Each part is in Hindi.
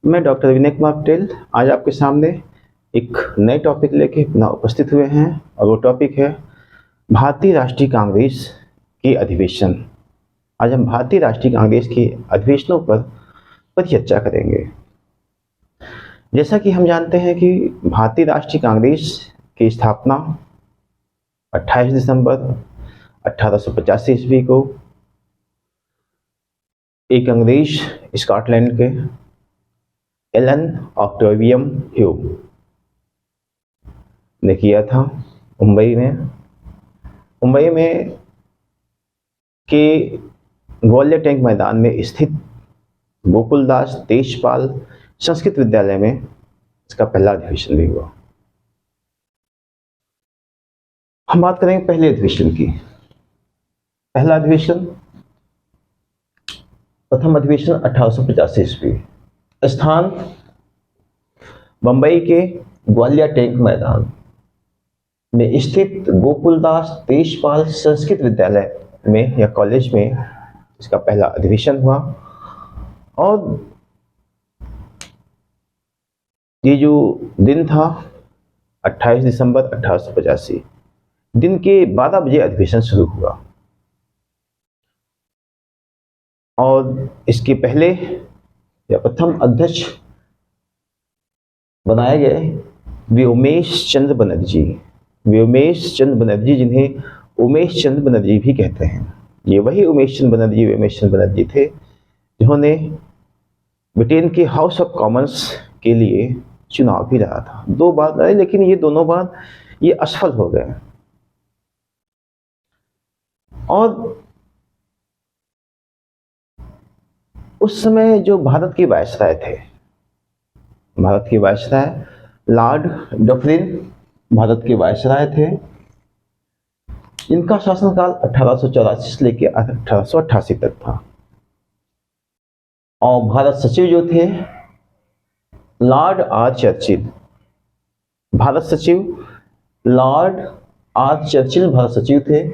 मैं डॉक्टर विनय कुमार पटेल आज आपके सामने एक नए टॉपिक लेके पुनः उपस्थित हुए हैं और वो टॉपिक है भारतीय राष्ट्रीय कांग्रेस के अधिवेशन। आज हम भारतीय राष्ट्रीय कांग्रेस के अधिवेशनों पर परिचर्चा करेंगे। जैसा कि हम जानते हैं कि भारतीय राष्ट्रीय कांग्रेस की स्थापना 28 दिसंबर 1885 ईस्वी को एक अंग्रेज स्कॉटलैंड के एलन ऑक्टेवियम ह्यूम ने किया था। मुंबई में के ग्वालियर टैंक मैदान में स्थित गोकुलदास देशपाल संस्कृत विद्यालय में इसका पहला अधिवेशन भी हुआ। हम बात करेंगे पहले अधिवेशन की। पहला अधिवेशन, प्रथम अधिवेशन 1885 ईस्वी, स्थान मुंबई के ग्वालियर टैंक मैदान में स्थित गोकुलदास देशपाल संस्कृत विद्यालय में या कॉलेज में इसका पहला अधिवेशन हुआ। और ये जो दिन था 28 दिसंबर 1885, दिन के 12 बजे अधिवेशन शुरू हुआ। और इसके पहले या प्रथम अध्यक्ष बनाए गए व्योमेश चंद्र बनर्जी। व्योमेश चंद्र बनर्जी, जिन्हें उमेश चंद्र बनर्जी भी कहते हैं, ये वही व्योमेश चंद्र बनर्जी थे जिन्होंने ब्रिटेन के हाउस ऑफ कॉमन्स के लिए चुनाव भी लड़ा था। 2 बार लड़े, लेकिन ये दोनों बार ये असफल हो गए। और उस समय जो भारत के वायसराय थे, भारत के वायसराय लॉर्ड डफरिन भारत के वायसराय थे। इनका शासनकाल 1884 से लेकर 1888 तक था। और भारत सचिव जो थे लॉर्ड आर चर्चिल, भारत सचिव लॉर्ड आर चर्चिल भारत सचिव थे।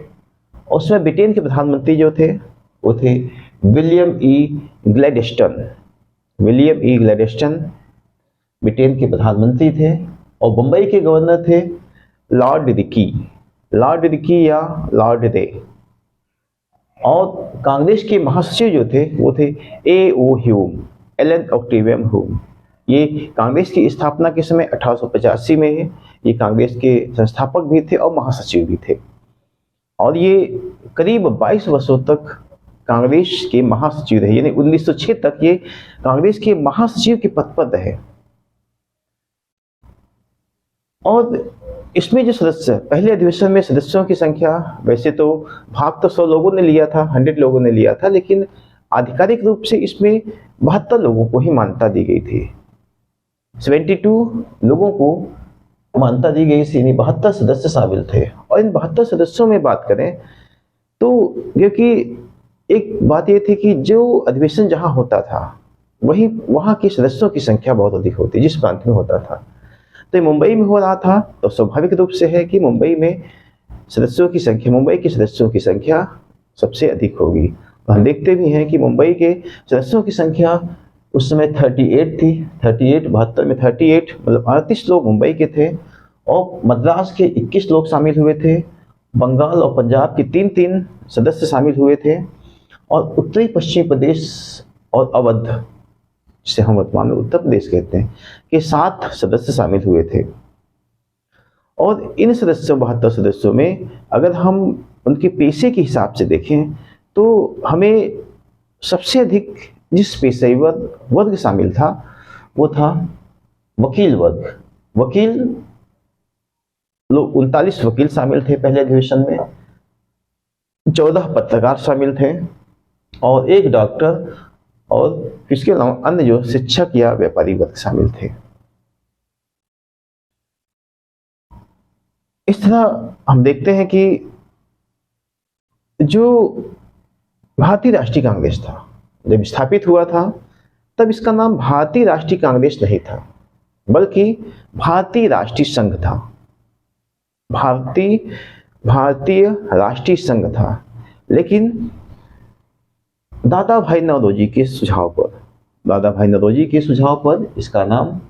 उसमें ब्रिटेन के प्रधानमंत्री जो थे वो थे विलियम ई ग्लैडस्टोन। विलियम ई ग्लैडस्टोन ब्रिटेन के प्रधानमंत्री थे। और बंबई के गवर्नर थे लॉर्ड रिकी या लॉर्ड रे। और कांग्रेस के महासचिव जो थे वो थे A O. Hume, Allan Octavian Hume. ये कांग्रेस की स्थापना के समय 1885 में है। ये कांग्रेस के संस्थापक भी थे और महासचिव भी थे। और ये करीब 22 वर्षों तक कांग्रेस के महासचिव रहे, यानी 1906 तक ये कांग्रेस के महासचिव के पद पर रहे। और इसमें जो सदस्य, पहले अधिवेशन में सदस्यों की संख्या, वैसे तो भाग तो 100 लोगों ने लिया था, 100 लोगों ने लिया था, लेकिन आधिकारिक रूप से इसमें 72 लोगों को ही मान्यता दी गई थी। 72 लोगों को मान्यता दी गई थी, यानी 72 सदस्य शामिल थे। और इन 72 सदस्यों में बात करें तो, क्योंकि एक बात यह थी कि जो अधिवेशन जहां होता था वही वहां के सदस्यों की संख्या बहुत अधिक होती, जिस प्रांत में होता था। तो मुंबई में हो रहा था, तो स्वाभाविक रूप से है कि मुंबई के सदस्यों की संख्या सबसे अधिक होगी। तो हम देखते भी हैं कि मुंबई के सदस्यों की संख्या उस समय 38 थी। 72 में 38 मतलब 38 लोग मुंबई के थे। और मद्रास के 21 लोग शामिल हुए थे। बंगाल और पंजाब के 3-3 सदस्य शामिल हुए थे। और उत्तरी पश्चिमी प्रदेश और अवध, जिसे हम वर्तमान में उत्तर प्रदेश कहते हैं, के 7 सदस्य शामिल हुए थे। और इन 72 सदस्यों में अगर हम उनके पेशे के हिसाब से देखें तो हमें सबसे अधिक जिस पेशेई वर्ग शामिल था वो था वकील वर्ग। वकील लोग 39 वकील शामिल थे पहले अधिवेशन में, 14 पत्रकार शामिल थे और 1 डॉक्टर, और इसके अलावा अन्य जो शिक्षक या व्यापारी वर्ग शामिल थे। इस तरह हम देखते हैं कि जो भारतीय राष्ट्रीय कांग्रेस था, जब स्थापित हुआ था तब इसका नाम भारतीय राष्ट्रीय कांग्रेस नहीं था, बल्कि भारतीय राष्ट्रीय संघ था। भारतीय राष्ट्रीय संघ था। लेकिन दादा भाई नौरोजी के सुझाव पर दादा भाई नौरोजी के सुझाव पर इसका नाम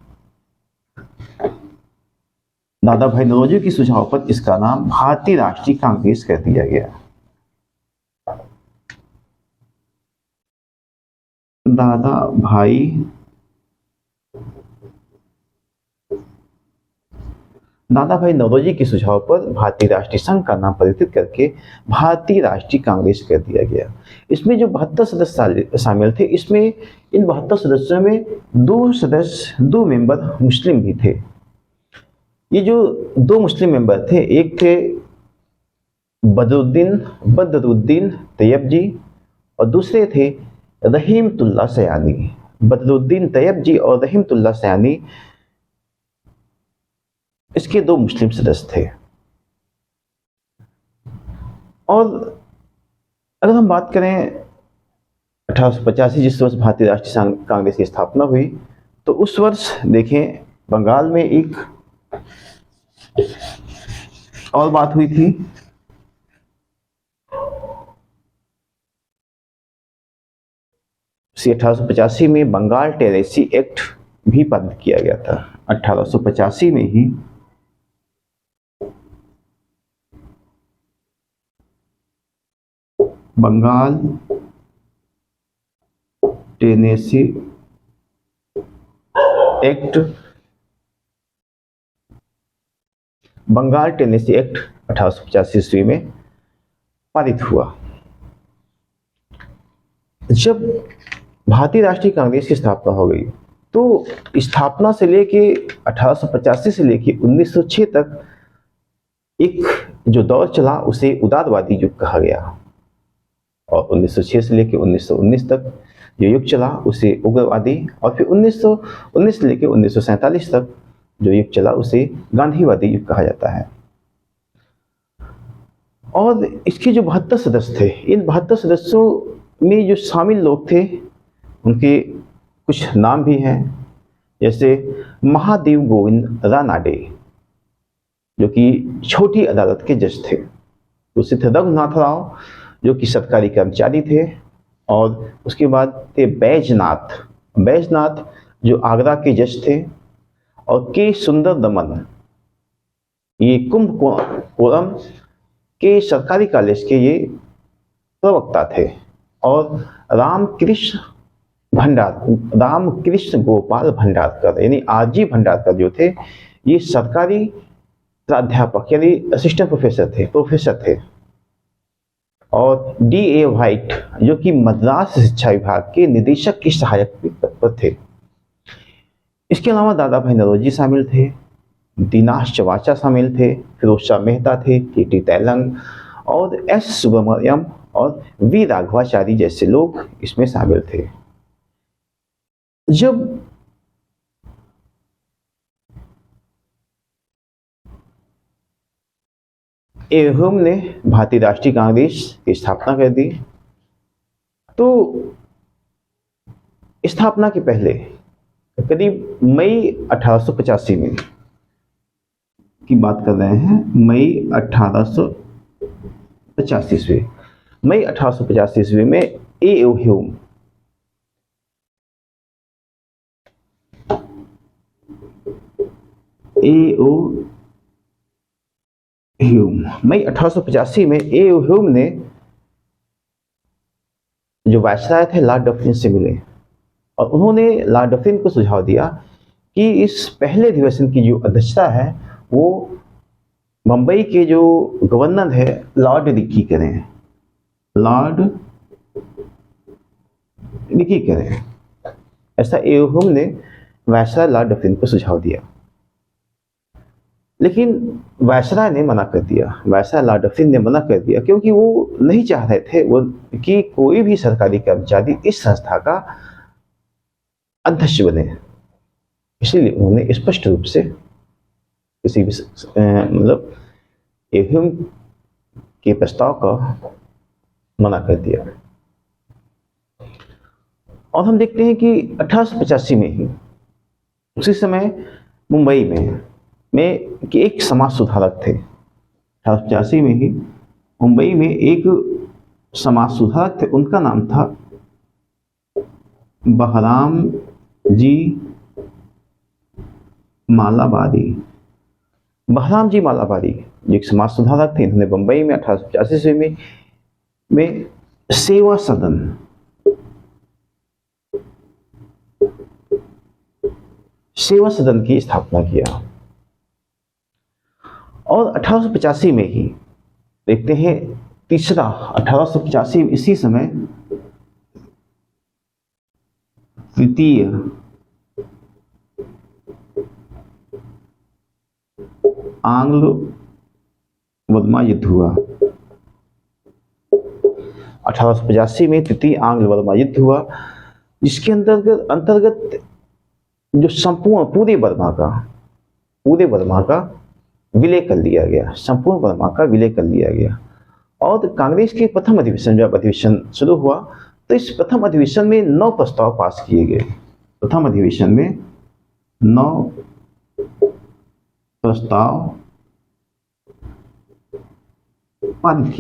दादा भाई नौरोजी के सुझाव पर इसका नाम भारतीय राष्ट्रीय कांग्रेस कर दिया गया। दादा भाई दादा भाई नौरोजी के सुझाव पर भारतीय राष्ट्रीय संघ का नाम परिवर्तित करके भारतीय राष्ट्रीय कांग्रेस कर दिया गया। इसमें जो 72 सदस्य शामिल थे, इसमें इन 72 सदस्यों में दो मेंबर मुस्लिम भी थे। ये जो दो मुस्लिम मेंबर थे, एक थे बदरुद्दीन तैयब जी और दूसरे थे रहीमतुल्लाह सयानी। बदरुद्दीन तैयब जी और रहीमतुल्लाह सयानी इसके दो मुस्लिम सदस्य थे। और अगर हम बात करें 1885 जिस वर्ष भारतीय राष्ट्रीय कांग्रेस की स्थापना हुई, तो उस वर्ष देखें बंगाल में एक और बात हुई थी। सी 1885 में बंगाल टेरेसी एक्ट भी पारित किया गया था। 1885 में ही बंगाल टेनेसी एक्ट 1885 ईस्वी में पारित हुआ। जब भारतीय राष्ट्रीय कांग्रेस की स्थापना हो गई, तो स्थापना से लेके 1885 से लेके 1906 तक एक जो दौर चला उसे उदारवादी युग कहा गया, और 1906 से लेके 1919 तक जो युग चला उसे उग्रवादी, और फिर 1919 से लेके 1947 तक जो युग चला उसे गांधीवादी युग कहा जाता है। और इसके जो 72 सदस्य थे, इन 72 सदस्यों में जो शामिल लोग थे उनके कुछ नाम भी हैं, जैसे महादेव गोविंद रानाडे जो कि छोटी अदालत के जज थे। दूसरे थे रघुनाथ राव जो कि सरकारी कर्मचारी थे, और उसके बाद थे बैजनाथ जो आगरा के जज थे, और के सुंदर दमन ये कुंभकोणम के सरकारी कॉलेज के ये प्रवक्ता थे, और रामकृष्ण गोपाल भंडारकर यानी आरजी भंडारकर जो थे, ये सरकारी प्राध्यापक यानी असिस्टेंट प्रोफेसर थे। और D.A. व्हाइट जो कि मद्रास शिक्षा विभाग के निदेशक के सहायक पद पर थे। इसके अलावा दादा भाई नौरोजी शामिल थे, दीनाश चवाचा शामिल थे, फिरोज शाह मेहता थे, के.टी. तैलंग और S. सुब्रमण्यम और वी. राघवाचारी जैसे लोग इसमें शामिल थे। जब एह्यूम ने भारतीय राष्ट्रीय कांग्रेस की स्थापना कर दी, तो स्थापना के पहले करीब मई 1885 में की बात कर रहे हैं, मई 1885 ईस्वी में एह्यूम मई 1885 में एह्यूम ने जो वायसराय थे लॉर्ड डफरिन से मिले, और उन्होंने लॉर्ड डफरिन को सुझाव दिया कि इस पहले अधिवेशन की जो अध्यक्षता है वो मुंबई के जो गवर्नर है लॉर्ड रिकी करें। ऐसा एह्यूम ने वायसराय लॉर्ड डफरिन को सुझाव दिया, लेकिन वायसराय ने मना कर दिया। वायसराय लॉर्ड डफरिन ने मना कर दिया क्योंकि वो नहीं चाह रहे थे वो कि कोई भी सरकारी कर्मचारी इस संस्था का अध्यक्ष बने। इसलिए उन्होंने स्पष्ट रूप से किसी भी मतलब एह्यूम के प्रस्ताव का मना कर दिया। और हम देखते हैं कि 1885 में ही उसी समय मुंबई में कि एक समाज सुधारक थे। 1885 में ही मुंबई में एक समाज सुधारक थे, उनका नाम था बहराम जी मालाबारी। बहराम जी मालाबारी जो एक समाज सुधारक थे, इन्होंने बंबई में 1885 ईस्वी में सेवा सदन की स्थापना किया। और 1885 में ही देखते हैं तीसरा, 1885 इसी समय तृतीय आंग्ल बर्मा युद्ध हुआ। 1885 में तृतीय आंग्ल बर्मा युद्ध हुआ, जिसके अंतर्गत जो संपूर्ण पूरे बर्मा का विलय कर लिया गया, संपूर्ण बर्मा का विलय कर लिया गया। और कांग्रेस के प्रथम अधिवेशन, जब अधिवेशन शुरू हुआ तो इस प्रथम अधिवेशन में 9 प्रस्ताव पास किए गए। प्रथम अधिवेशन में 9 प्रस्ताव पारित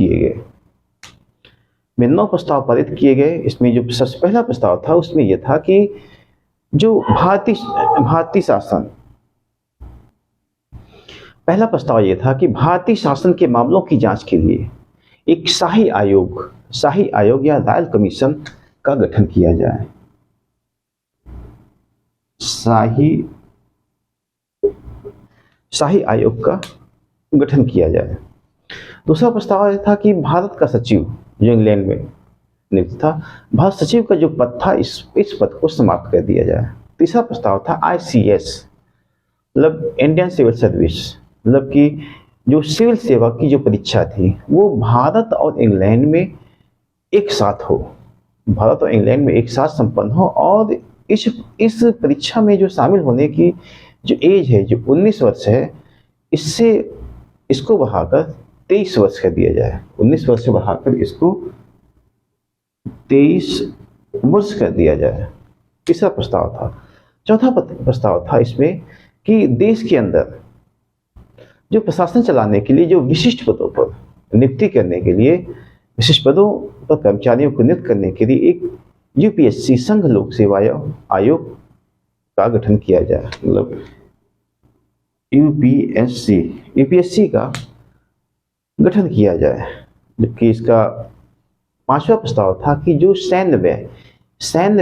किए गए। इसमें जो सबसे पहला प्रस्ताव था उसमें यह था कि जो भारतीय शासन, पहला प्रस्ताव यह था कि भारतीय शासन के मामलों की जांच के लिए एक शाही आयोग या रॉयल कमीशन का गठन किया जाए। शाही आयोग का गठन किया जाए। दूसरा प्रस्ताव यह था कि भारत का सचिव जो इंग्लैंड में नियुक्त था, भारत सचिव का जो पद था इस पद को समाप्त कर दिया जाए। तीसरा प्रस्ताव था ICS, मतलब इंडियन सिविल सर्विस, मतलब कि जो सिविल सेवा की जो परीक्षा थी वो भारत और इंग्लैंड में एक साथ संपन्न हो। और इस परीक्षा में जो शामिल होने की जो एज है, जो 19 वर्ष है, इसको बढ़ाकर 23 वर्ष कर दिया जाए। 19 वर्ष से बढ़ाकर इसको 23 वर्ष कर दिया जाए। तीसरा प्रस्ताव था। चौथा प्रस्ताव था इसमें कि देश के अंदर जो प्रशासन चलाने के लिए जो विशिष्ट पदों पर नियुक्ति करने के लिए, विशिष्ट पदों पर कर्मचारियों को नियुक्त करने के लिए एक UPSC संघ लोक सेवा आयोग का गठन किया जाए, मतलब UPSC का गठन किया जाए। जबकि इसका पांचवा प्रस्ताव था कि जो सैन्य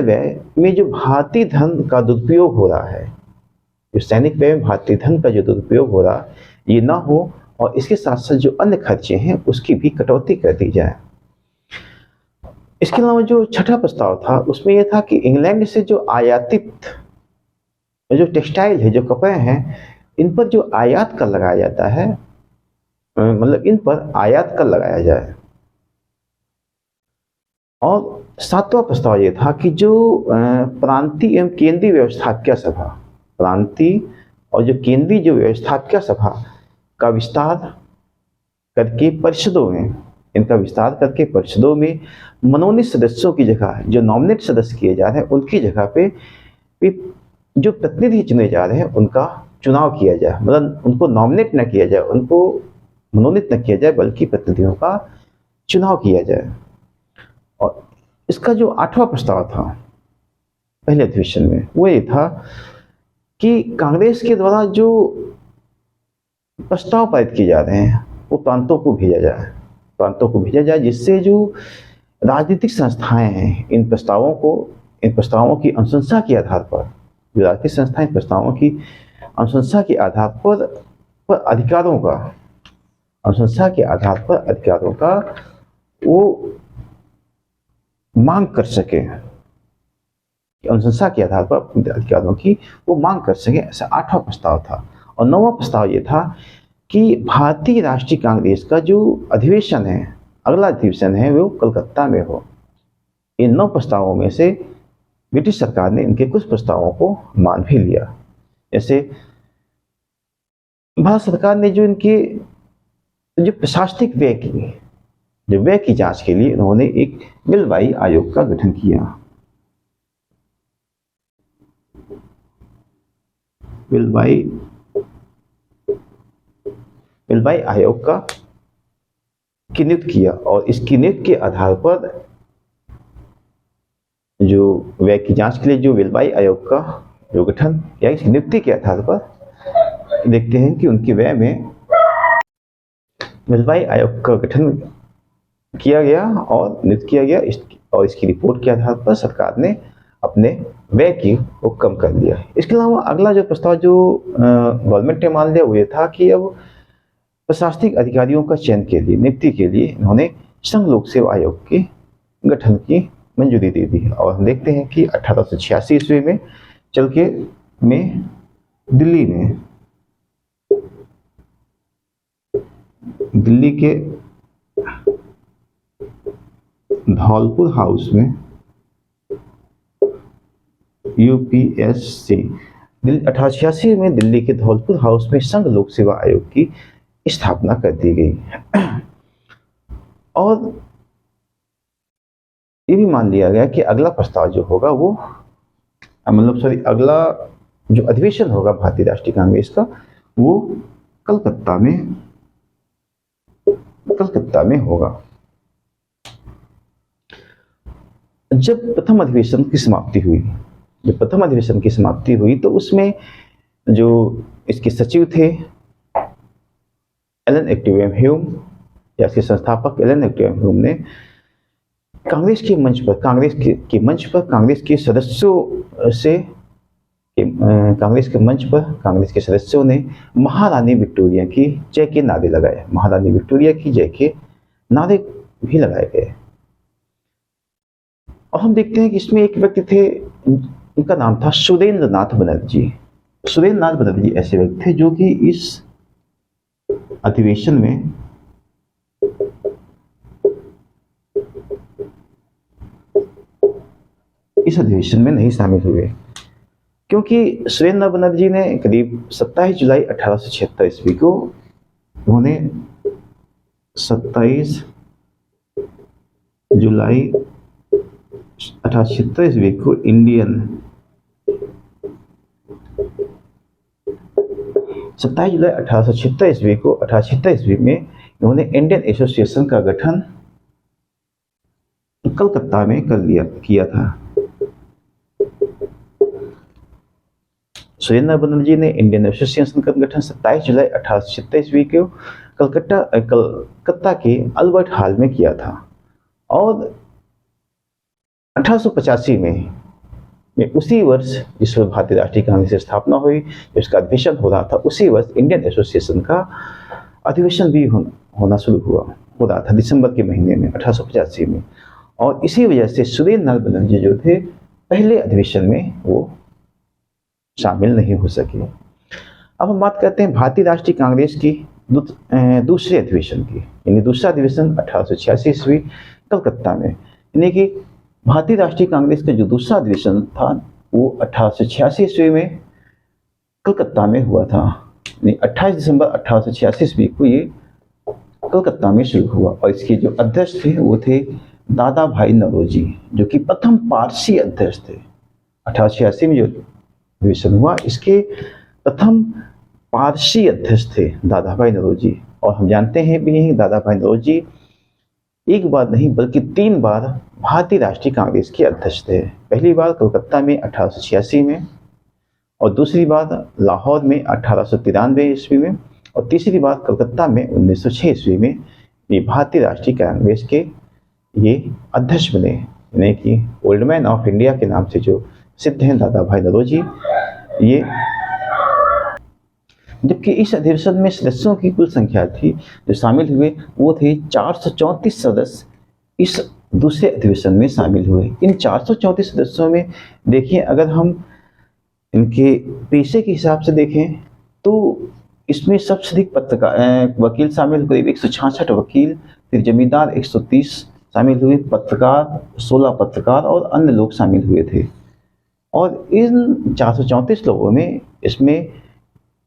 व्यय में जो भारतीय धन का दुरुपयोग हो रहा है, जो सैनिक व्यय में भारतीय धन का जो दुरुपयोग हो रहा है, ये ना हो, और इसके साथ साथ जो अन्य खर्चे हैं उसकी भी कटौती कर दी जाए। इसके अलावा जो छठा प्रस्ताव था उसमें यह था कि इंग्लैंड से जो आयातित जो टेक्सटाइल है, जो कपड़े हैं, इन पर जो आयात कर लगाया जाता है, मतलब इन पर आयात कर लगाया जाए। और सातवां प्रस्ताव यह था कि जो प्रांतीय एवं केंद्रीय व्यवस्थापकीय सभा, प्रांतीय और जो केंद्रीय जो व्यवस्थापकीय सभा का विस्तार करके परिषदों में मनोनीत सदस्यों की जगह जो नॉमिनेट सदस्य किए जा रहे हैं उनकी जगह पे जो प्रतिनिधि चुने जा रहे हैं उनका चुनाव किया जाए। मतलब उनको नॉमिनेट न किया जाए, उनको मनोनीत न किया जाए, बल्कि प्रतिनिधियों का चुनाव किया जाए। और इसका जो आठवां प्रस्ताव था पहले अधिवेशन में वो ये था कि कांग्रेस के द्वारा जो प्रस्ताव पारित किए जा रहे हैं वो प्रांतों को भेजा जाए, जिससे जो राजनीतिक संस्थाएं हैं इन प्रस्तावों की अनुशंसा के आधार पर, जो राजनीतिक संस्थाएं प्रस्तावों की अनुशंसा के आधार पर अधिकारों का वो मांग कर सके, अनुशंसा के आधार पर अधिकारों की वो मांग कर सके, ऐसा आठवां प्रस्ताव था। और नौवां प्रस्ताव ये था कि भारतीय राष्ट्रीय कांग्रेस का जो अधिवेशन है, अगला अधिवेशन है, वो कलकत्ता में हो। इन 9 प्रस्तावों में से ब्रिटिश सरकार ने इनके कुछ प्रस्तावों को मान भी लिया। जैसे भारत सरकार ने जो इनके जो प्रशासनिक व्यय की जांच के लिए उन्होंने एक मिलवाई आयोग का गठन किया। मिलवाई आयोग की नियुक्त किया, और इसकी नियुक्ति के आधार पर जो व्यय की जांच के लिए जो वेलबाई आयोग का जो गठन या इसकी नियुक्ति के आधार पर देखते हैं कि उनके व्यय में वेलबाई आयोग का गठन किया गया और नियुक्त किया गया, और इसकी रिपोर्ट के आधार पर सरकार ने अपने व्यय की वो कम कर दिया। इसके अलावा अगला जो प्रस्ताव जो गवर्नमेंट ने मान लिया वो ये था कि अब प्रशासनिक अधिकारियों का चयन के लिए, नियुक्ति के लिए इन्होंने संघ लोक सेवा आयोग के गठन की मंजूरी दे दी। और हम देखते हैं कि 1886 ईस्वी में चलके में दिल्ली के धौलपुर हाउस में यूपीएससी 1886 में दिल्ली के धौलपुर हाउस में संघ लोक सेवा आयोग की स्थापना कर दी गई। और ये भी मान लिया गया कि अगला प्रस्ताव जो होगा वो अगला जो अधिवेशन होगा भारतीय राष्ट्रीय कांग्रेस का वो कलकत्ता में होगा। जब प्रथम अधिवेशन की समाप्ति हुई तो उसमें जो इसके सचिव थे एलन एक्टिवियम ह्यूम या इसके संस्थापक एलन एक्टिवियम ह्यूम ने कांग्रेस के मंच पर कांग्रेस के सदस्यों ने महारानी विक्टोरिया की जय के नारे लगाए। महारानी विक्टोरिया की जय के नारे भी लगाए गए। और हम देखते हैं कि इसमें एक व्यक्ति थे, उनका नाम था सुरेंद्र नाथ बनर्जी। सुरेंद्र नाथ बनर्जी ऐसे व्यक्ति थे जो कि इस अधिवेशन में नहीं शामिल हुए, क्योंकि सुरेंद्र नाथ बनर्जी ने करीब 27 जुलाई 1876 ईस्वी को उन्होंने 27 जुलाई 1876 ईस्वी को 1876 ईस्वी में इन्होंने इंडियन एसोसिएशन का गठन कलकत्ता में किया था। सुरेंद्र बनर्जी ने इंडियन एसोसिएशन का गठन 27 जुलाई 1876 ईस्वी को कलकत्ता के अल्बर्ट हॉल में किया था। और 1885 में उसी वर्ष जिस भारतीय राष्ट्रीय कांग्रेस की स्थापना हुई, जिसका अधिवेशन हो रहा था, उसी वर्ष इंडियन एसोसिएशन का अधिवेशन भी होना शुरू हो रहा था दिसंबर के महीने में 1885 में। और इसी वजह से सुरेंद्र नाथ बनर्जी जो थे पहले अधिवेशन में वो शामिल नहीं हो सके। अब हम बात करते हैं भारतीय राष्ट्रीय कांग्रेस की दूसरे अधिवेशन की, यानी दूसरा अधिवेशन 1886 ईस्वी कलकत्ता में। यानी कि भारतीय राष्ट्रीय कांग्रेस का जो दूसरा अधिवेशन था वो 1886 ईस्वी में कलकत्ता में हुआ था। 28 दिसंबर 1886 ईस्वी को ये कलकत्ता में शुरू हुआ। और इसके जो अध्यक्ष थे वो थे दादा भाई नौरोजी, जो कि प्रथम पारसी अध्यक्ष थे। 1886 में जो अधिवेशन हुआ इसके प्रथम पारसी अध्यक्ष थे दादा भाई नौरोजी। और हम जानते हैं भी दादा भाई नौरोजी एक बार नहीं बल्कि 3 बार भारतीय राष्ट्रीय कांग्रेस के अध्यक्ष थे। पहली बार कलकत्ता में 1886 में, और दूसरी बार लाहौर में 1893 ईस्वी में, और तीसरी बार कलकत्ता में 1906 ईस्वी में ये भारतीय राष्ट्रीय कांग्रेस के ये अध्यक्ष बने, यानी कि ओल्ड मैन ऑफ इंडिया के नाम से जो सिद्ध हैं दादा भाई नौरोजी। ये जबकि इस अधिवेशन में सदस्यों की कुल संख्या थी जो शामिल हुए वो थे 434 सदस्य इस दूसरे अधिवेशन में शामिल हुए। इन 434 सदस्यों में देखिए, अगर हम इनके पेशे के हिसाब से देखें तो इसमें सबसे अधिक वकील शामिल हुए, 166 वकील, फिर जमींदार 130 शामिल हुए, पत्रकार 16 पत्रकार और अन्य लोग शामिल हुए थे। और इन 434 लोगों में इसमें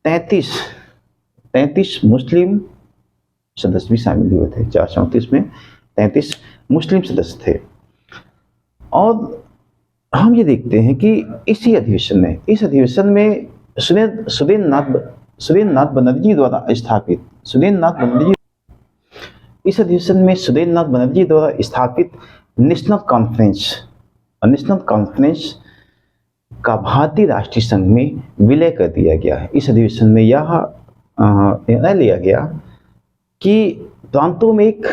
33 मुस्लिम सदस्य भी शामिल हुए थे। 434 में 33 मुस्लिम सदस्य थे। और हम ये देखते हैं कि इस अधिवेशन में सुरेंद्र नाथ बनर्जी द्वारा स्थापित नेशनल कॉन्फ्रेंस नेशनल कॉन्फ्रेंस का भारतीय राष्ट्रीय संघ में विलय कर दिया गया है। इस अधिवेशन में यह निर्णय लिया गया कि प्रांतों में एक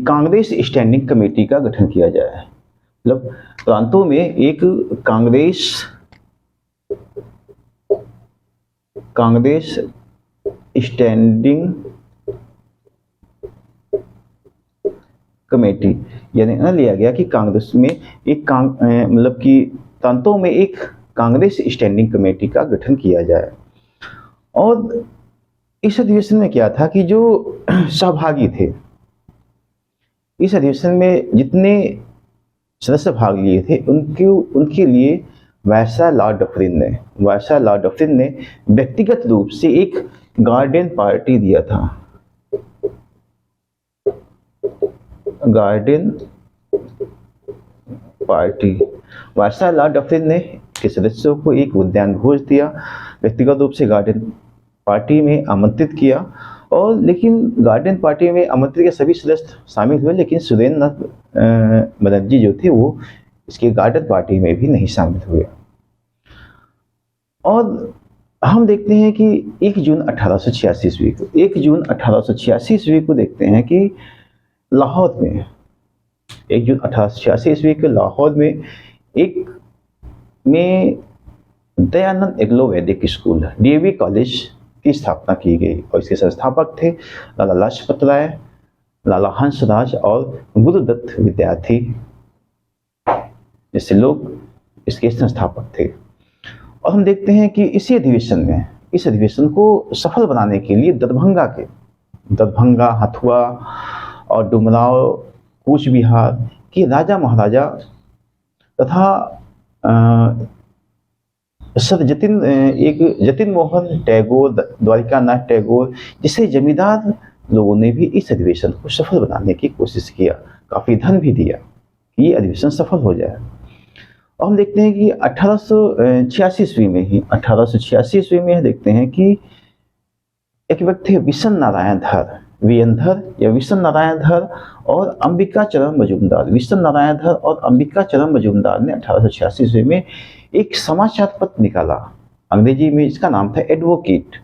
कांग्रेस स्टैंडिंग कमेटी का गठन किया जाए। मतलब प्रांतों में एक कांग्रेस स्टैंडिंग कमेटी, यानी निर्णय लिया गया कि कांग्रेस में मतलब कि प्रांतों में एक कांग्रेस स्टैंडिंग कमेटी का गठन किया जाए। और इस अधिवेशन में क्या था कि जो सहभागी थे, इस अधिवेशन में जितने सदस्य भाग लिए थे उनके लिए वायसराय लॉर्ड डफरिन ने व्यक्तिगत रूप से एक गार्डियन पार्टी दिया था। Guardian party, viceroy Lord Dufferin ने के सदस्यों को एक उद्यान भोज दिया, व्यक्तिगत रूप से गार्डियन पार्टी में आमंत्रित किया। और लेकिन गार्डियन पार्टी में आमंत्रित के सभी सदस्य शामिल हुए, लेकिन सुरेंद्र नाथ बनर्जी जो थे वो इसके गार्डियन पार्टी में भी नहीं शामिल हुए। और हम देखते हैं कि 1 जून 1886 ईस्वी को देखते हैं कि लाहौर में 1 जून 1886 ईस्वी के लाहौर में दयानंद एग्लो वैदिक स्कूल डीएवी कॉलेज की स्थापना की गई और इसके संस्थापक थे लाला लाजपत राय, लाला हंसराज और गुरुदत्त विद्यार्थी जैसे लोग इसके संस्थापक थे। और हम देखते हैं कि इस अधिवेशन को सफल बनाने के लिए दरभंगा, हथुआ और डुमराव, कूच बिहार के राजा महाराजा तथा सर जतिन मोहन टैगोर, द्वारिकानाथ टैगोर जैसे जमींदार लोगों ने भी इस अधिवेशन को सफल बनाने की कोशिश किया, काफी धन भी दिया कि ये अधिवेशन सफल हो जाए। और हम देखते हैं कि 1886 ईस्वी में देखते हैं कि एक व्यक्ति विशन नारायण धर और अंबिका चरण मजूमदार ने 1886 ईस्वी में एक समाचार पत्र निकाला। अंग्रेजी में इसका नाम था एडवोकेट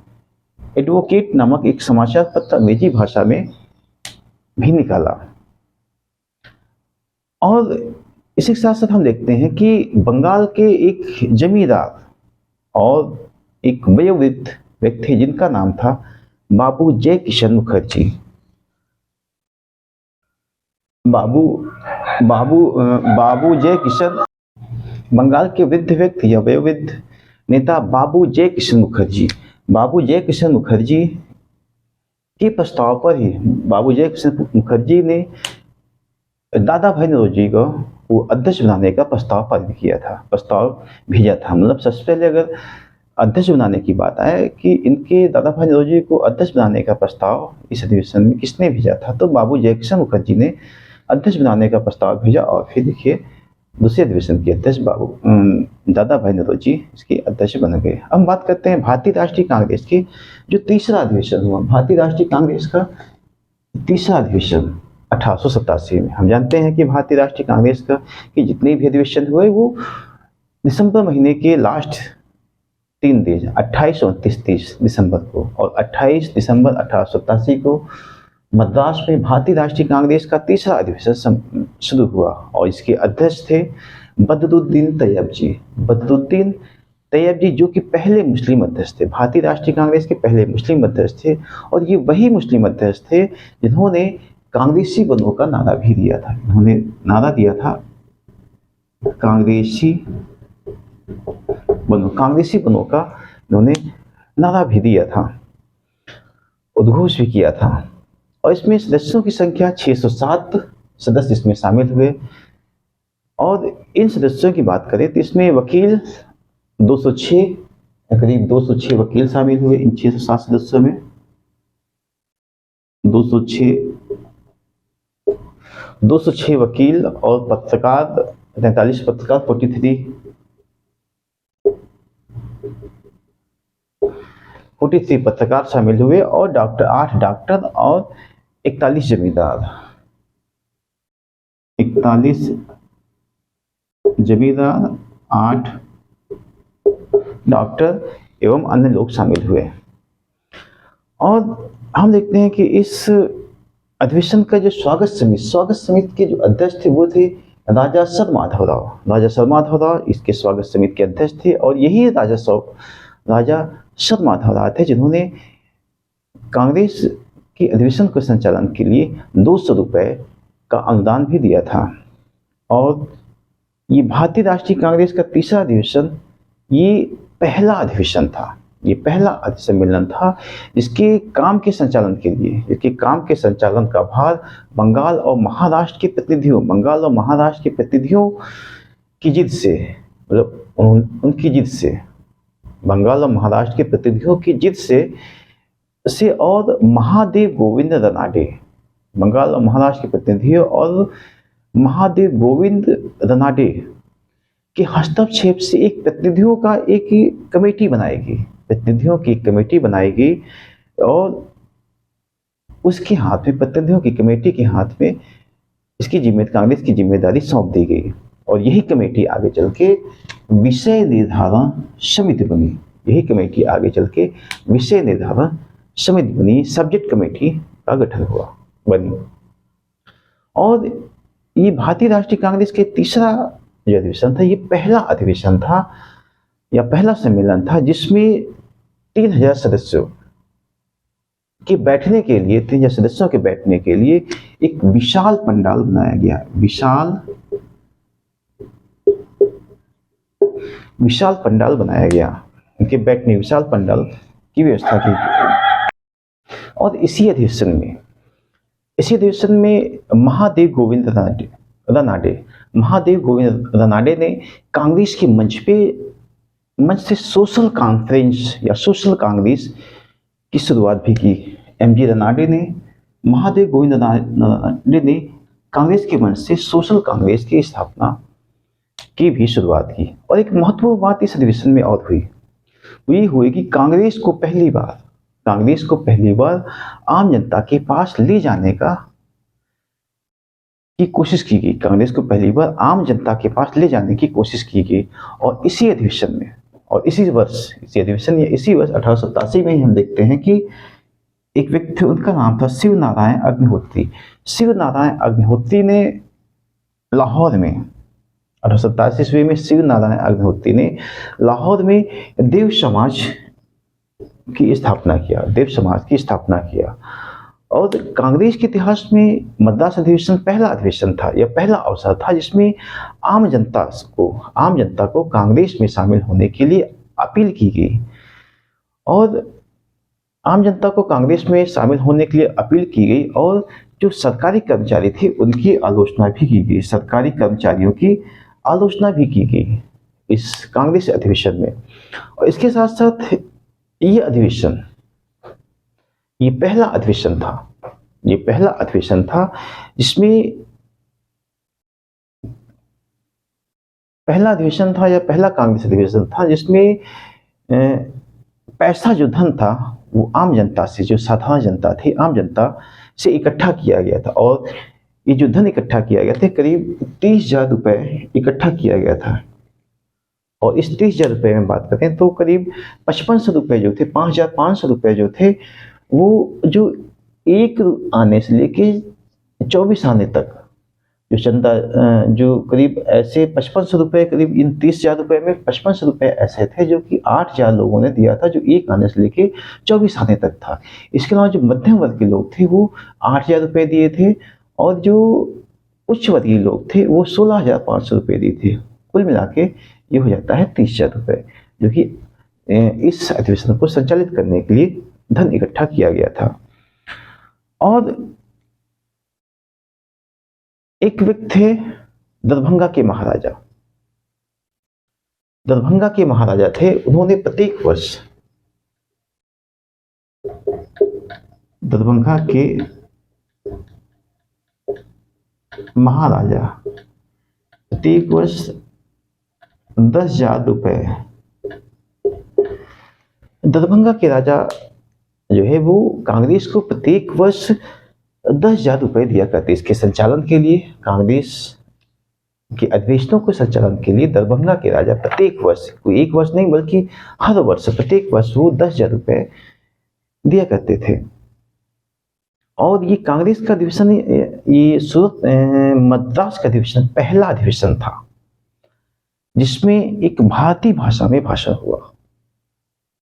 नामक एक समाचार पत्र अंग्रेजी भाषा में भी निकाला। और इसी के साथ साथ हम देखते हैं कि बंगाल के एक जमींदार और एक वयोवृद्ध व्यक्ति जिनका नाम था बाबू जय किशन मुखर्जी, बंगाल के वृद्ध व्यक्ति या वयोवृद्ध नेता बाबू जय किशन मुखर्जी के प्रस्ताव पर ही बाबू जय किशन मुखर्जी ने दादा भाई नौरोजी को वो अध्यक्ष बनाने का प्रस्ताव भेजा था। मतलब सबसे पहले अगर अध्यक्ष बनाने की बात आए कि इनके दादा भाई नौरोजी को अध्यक्ष बनाने का प्रस्ताव इस अधिवेशन में किसने भेजा था, तो बाबू जय किशन मुखर्जी ने अध्यक्ष बनाने का प्रस्ताव भेजा। और फिर देखिए दूसरे अधिवेशन के अध्यक्ष दादा भाई नौरोजी इसके अध्यक्ष बन गए। अब हम बात करते हैं भारतीय राष्ट्रीय कांग्रेस की जो तीसरा अधिवेशन हुआ। भारतीय राष्ट्रीय कांग्रेस का तीसरा अधिवेशन 1887 में। हम जानते हैं कि भारतीय राष्ट्रीय कांग्रेस का कि जितने भी अधिवेशन हुए वो दिसंबर महीने के लास्ट 3 दिन 28, 29, 30 दिसंबर को, और 28 दिसंबर 1887 को मद्रास में भारतीय राष्ट्रीय कांग्रेस का तीसरा अधिवेशन शुरू हुआ। और इसके अध्यक्ष थे बदरुद्दीन तैयब जी जो कि पहले मुस्लिम अध्यक्ष थे, भारतीय राष्ट्रीय कांग्रेस के पहले मुस्लिम अध्यक्ष थे। और ये वही मुस्लिम अध्यक्ष थे जिन्होंने कांग्रेसी बनों का नारा भी दिया था। इन्होंने नारा दिया था कांग्रेसी बनों का इन्होंने नारा भी दिया था, उद्घोष भी किया था। और इसमें सदस्यों की संख्या 607 सदस्य इसमें शामिल हुए। और इन सदस्यों की बात करें तो इसमें वकील 206, करीब 206 वकील शामिल हुए इन 607 सदस्यों में। 206 वकील और पत्रकार 43 पत्रकार 43 पत्रकार शामिल हुए। और 8 डॉक्टर और 41 जमींदार जमींदार, 8 डॉक्टर एवं अन्य लोग शामिल हुए। और हम देखते हैं कि इस अधिवेशन का जो स्वागत समिति के जो अध्यक्ष थे वो थे राजा सदमाधव राव इसके स्वागत समिति के अध्यक्ष थे। और यही राजा सदमाधव राव थे जिन्होंने कांग्रेस के अधिवेशन के संचालन के लिए 200 रुपए का अनुदान भी दिया था। और ये भारतीय राष्ट्रीय कांग्रेस का तीसरा अधिवेशन, ये पहला अधिवेशन था, ये पहला सम्मेलन था जिसके काम के संचालन का भार बंगाल और महाराष्ट्र के प्रतिनिधियों की जिद से, मतलब उनकी जिद से, बंगाल और महाराष्ट्र के प्रतिनिधियों की जिद से और महादेव गोविंद रनाडे, बंगाल और महाराष्ट्र के प्रतिनिधियों और महादेव गोविंद रनाडे के हस्तक्षेप से एक प्रतिनिधियों की कमेटी बनाएगी और उसके हाथ में, प्रतिनिधियों की कमेटी के हाथ में कांग्रेस की जिम्मेदारी सौंप दी गई। और यही कमेटी आगे चल के विषय निर्धारण समिति बनी, सब्जेक्ट कमेटी का गठन बनी। और ये भारतीय राष्ट्रीय कांग्रेस के तीसरा जो अधिवेशन था, ये पहला अधिवेशन था या पहला सम्मेलन था जिसमें 3000 सदस्यों के बैठने के लिए एक विशाल पंडाल बनाया गया। विशाल पंडाल बनाया गया, उनके बैठने विशाल पंडाल की व्यवस्था की गई। और इसी अधिवेशन में महादेव गोविंद रनाडे ने कांग्रेस के मंच से सोशल कॉन्फ्रेंस या सोशल कांग्रेस की शुरुआत भी की। महादेव गोविंद रनाडे ने कांग्रेस के मंच से सोशल कांग्रेस की स्थापना की भी शुरुआत की। और एक महत्वपूर्ण बात इस अधिवेशन में और हुई कि कांग्रेस को पहली बार आम जनता के पास ले जाने की कोशिश की गई। और इसी अधिवेशन में इसी वर्ष 1887 में ही हम देखते हैं कि एक व्यक्ति, उनका नाम था शिव नारायण अग्निहोत्री ने लाहौर में 1887 ईस्वी में शिव नारायण अग्निहोत्री ने लाहौर में देव समाज की स्थापना किया। और कांग्रेस के इतिहास में मद्रास अधिवेशन पहला अधिवेशन था, यह पहला अवसर था जिसमें आम जनता को कांग्रेस में शामिल होने के लिए अपील की गई। और आम जनता को कांग्रेस में शामिल होने के लिए अपील की गई और जो सरकारी कर्मचारी थे उनकी आलोचना भी की गई, सरकारी कर्मचारियों की आलोचना भी की गई इस कांग्रेस अधिवेशन में। और इसके साथ साथ ये पहला अधिवेशन था जिसमें पहला कांग्रेस अधिवेशन था जिसमें पैसा जो धन था वो आम जनता से, जो साधारण जनता थी, आम जनता से इकट्ठा किया गया था। और ये जो धन इकट्ठा किया गया था, करीब 30,000 रुपए इकट्ठा किया गया था। और इस 30,000 रुपए में बात करें तो करीब 5500 रुपए जो थे, 5,500 रुपए जो थे, वो जो 1 आने से लेके 24 आने तक जो चंदा, जो करीब ऐसे 5500 रुपए, करीब इन 30,000 रुपए में 5500 रुपए ऐसे थे जो कि 8,000 लोगों ने दिया था, जो 1 आने से लेके 24 आने तक था। इसके अलावा जो मध्यम वर्ग के लोग थे वो 8,000 रुपए दिए थे और जो उच्च वर्गीय लोग थे वो 16,500 रुपए दिए थे। कुल मिला के ये हो जाता है 30,000 रुपए, जो कि इस अधिवेशन को संचालित करने के लिए धन इकट्ठा किया गया था। और एक व्यक्ति थे दरभंगा के महाराजा थे। उन्होंने प्रत्येक वर्ष दरभंगा के महाराजा प्रत्येक वर्ष 10,000 रुपए, दरभंगा के राजा जो है वो कांग्रेस को प्रत्येक वर्ष 10,000 रुपए दिया करते। इसके संचालन के लिए कांग्रेस कि अधिवेशनों के संचालन के लिए दरभंगा के राजा प्रत्येक वर्ष, कोई एक वर्ष नहीं बल्कि हर वर्ष प्रत्येक वर्ष वो 10,000 रुपए दिया करते थे। और ये कांग्रेस का अधिवेशन, ये सूरत मद्रास का अधिवेशन पहला अधिवेशन था जिसमें एक भारतीय भाषा में भाषण हुआ,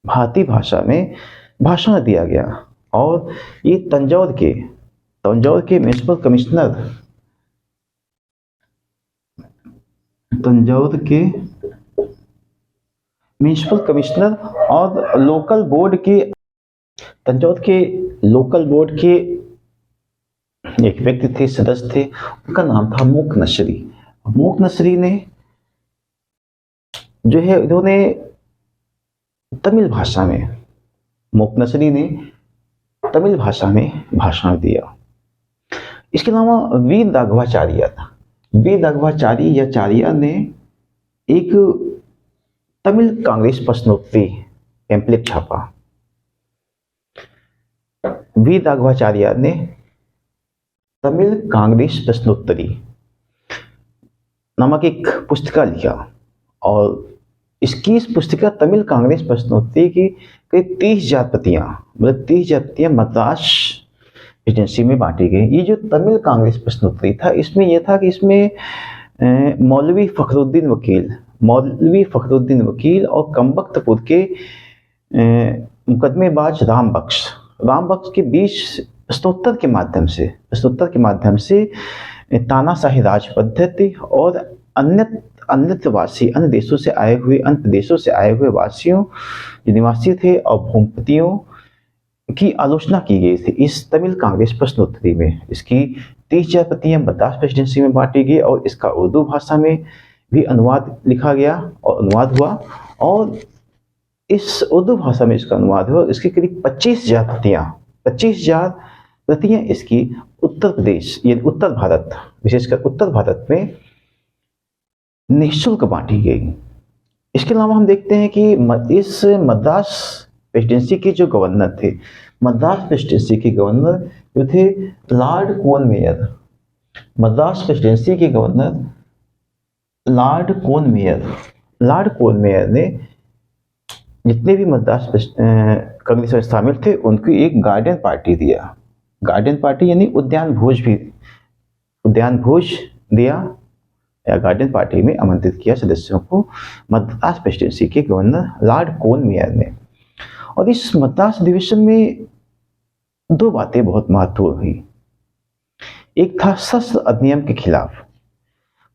भारतीय भाषा में भाषण दिया गया। और ये तंजौर के म्युनिसिपल कमिश्नर, तंजौर के म्युनिसिपल कमिश्नर और लोकल बोर्ड के, तंजौर के लोकल बोर्ड के एक व्यक्ति थे, सदस्य थे, उनका नाम था मूक नसरी। मूक नसरी ने जो है, इन्होंने तमिल भाषा में, मूक नसरी ने तमिल भाषा में भाषण दिया। इसके अलावा वीर राघवाचार्य था, वीर राघवाचार्य या चार्य ने एक तमिल कांग्रेस प्रश्नोत्तरी पैम्पलेट छापा। वीर राघवाचार्य ने तमिल कांग्रेस प्रश्नोत्तरी नामक एक पुस्तिका लिखा और इसकी इस पुस्तिका तमिल कांग्रेस प्रश्नोत्तरी की करीब 30,000 प्रतियां, मतलब 30,000 प्रतियां मद्रास एजेंसी में बांटी गई। ये जो तमिल कांग्रेस प्रश्नोत्तरी था, इसमें यह था कि इसमें मौलवी फखरुद्दीन वकील और कम्बख्तपुर के मुकदमेबाज राम बख्श के बीच प्रश्नोत्तर के माध्यम से तानाशाही राज पद्धति और अन्य देशों से आए हुए वासियों, जो निवासी थे और भूमिपतियों की आलोचना की गई थी इस तमिल कांग्रेस प्रश्नोत्तरी में। इसकी 30,000 प्रतियां मद्रास प्रेसिडेंसी में बांटी गई और इसका उर्दू भाषा में भी अनुवाद लिखा गया और अनुवाद हुआ। और इस उर्दू भाषा में इसका अनुवाद हुआ। इसकी करीब 25,000 प्रतियां इसकी उत्तर प्रदेश, ये उत्तर भारत, विशेषकर उत्तर भारत में निःशुल्क बांटी गई। इसके अलावा हम देखते हैं कि इस मद्रास प्रेसिडेंसी के जो गवर्नर थे, मद्रास प्रेसिडेंसी के गवर्नर जो थे लॉर्ड कोनमेयर, मद्रास प्रेसिडेंसी के गवर्नर लॉर्ड कोनमेयर ने जितने भी मद्रास कांग्रेस में शामिल थे उनको एक गार्डन पार्टी दिया। गार्डन पार्टी यानी उद्यान भोज दिया या गार्डन पार्टी में आमंत्रित किया सदस्यों को मद्रास प्रेसिडेंसी के गवर्नर लॉर्ड कोनमेयर ने। और इस मद्रास अधिवेशन में दो बातें बहुत महत्वपूर्ण हुई। एक था शस्त्र अधिनियम के खिलाफ,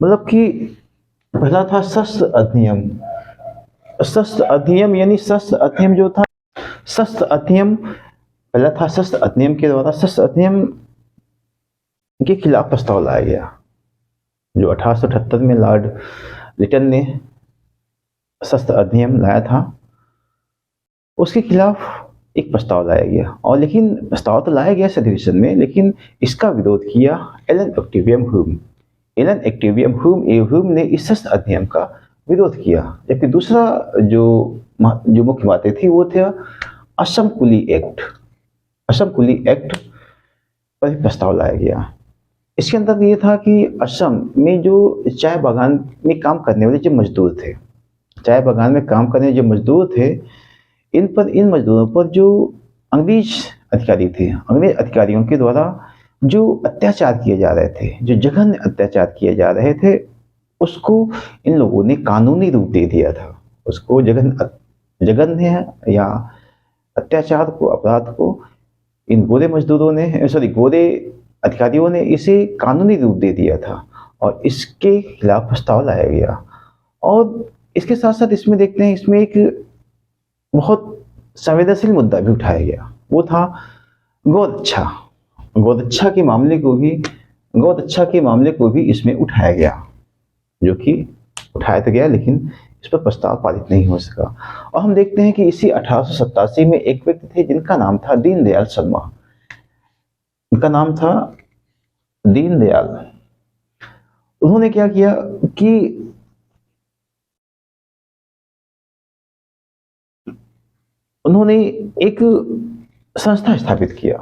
मतलब कि पहला था शस्त्र अधिनियम यानी शस्त्र अधिनियम जो था, पहला था शस्त्र अधिनियम के द्वारा शस्त्र अधिनियम के खिलाफ प्रस्ताव लाया गया, जो 1878 में लॉर्ड लिटन ने शस्त्र अधिनियम लाया था, उसके खिलाफ एक प्रस्ताव लाया गया। और लेकिन प्रस्ताव तो लाया गया इस अधिवेशन में, लेकिन इसका विरोध किया एलन एक्टिवियम ह्यूम ने इस शस्त्र अधिनियम का विरोध किया। जबकि दूसरा जो मुख्य बातें थी वो थे असम कुली एक्ट पर प्रस्ताव लाया गया। इसके अंदर ये था कि असम में जो चाय बागान में काम करने वाले जो मजदूर थे, इन मजदूरों पर जो अंग्रेज अधिकारियों के द्वारा जो अत्याचार किए जा रहे थे, जो जघन्य अत्याचार किए जा रहे थे, उसको इन लोगों ने कानूनी रूप दे दिया था। उसको जघन्य या अत्याचार को, अपराध को इन गोरे अधिकारियों ने इसे कानूनी रूप दे दिया था और इसके खिलाफ प्रस्ताव लाया गया। और इसके साथ साथ इसमें देखते हैं, इसमें एक बहुत संवेदनशील मुद्दा भी उठाया गया, वो था गौरक्षा के मामले को भी इसमें उठाया गया, जो कि उठाया तो गया लेकिन इस पर प्रस्ताव पारित नहीं हो सका। और हम देखते हैं कि इसी 1887 में एक व्यक्ति थे जिनका नाम था दीनदयाल शर्मा। उन्होंने क्या किया कि उन्होंने एक संस्था स्थापित किया,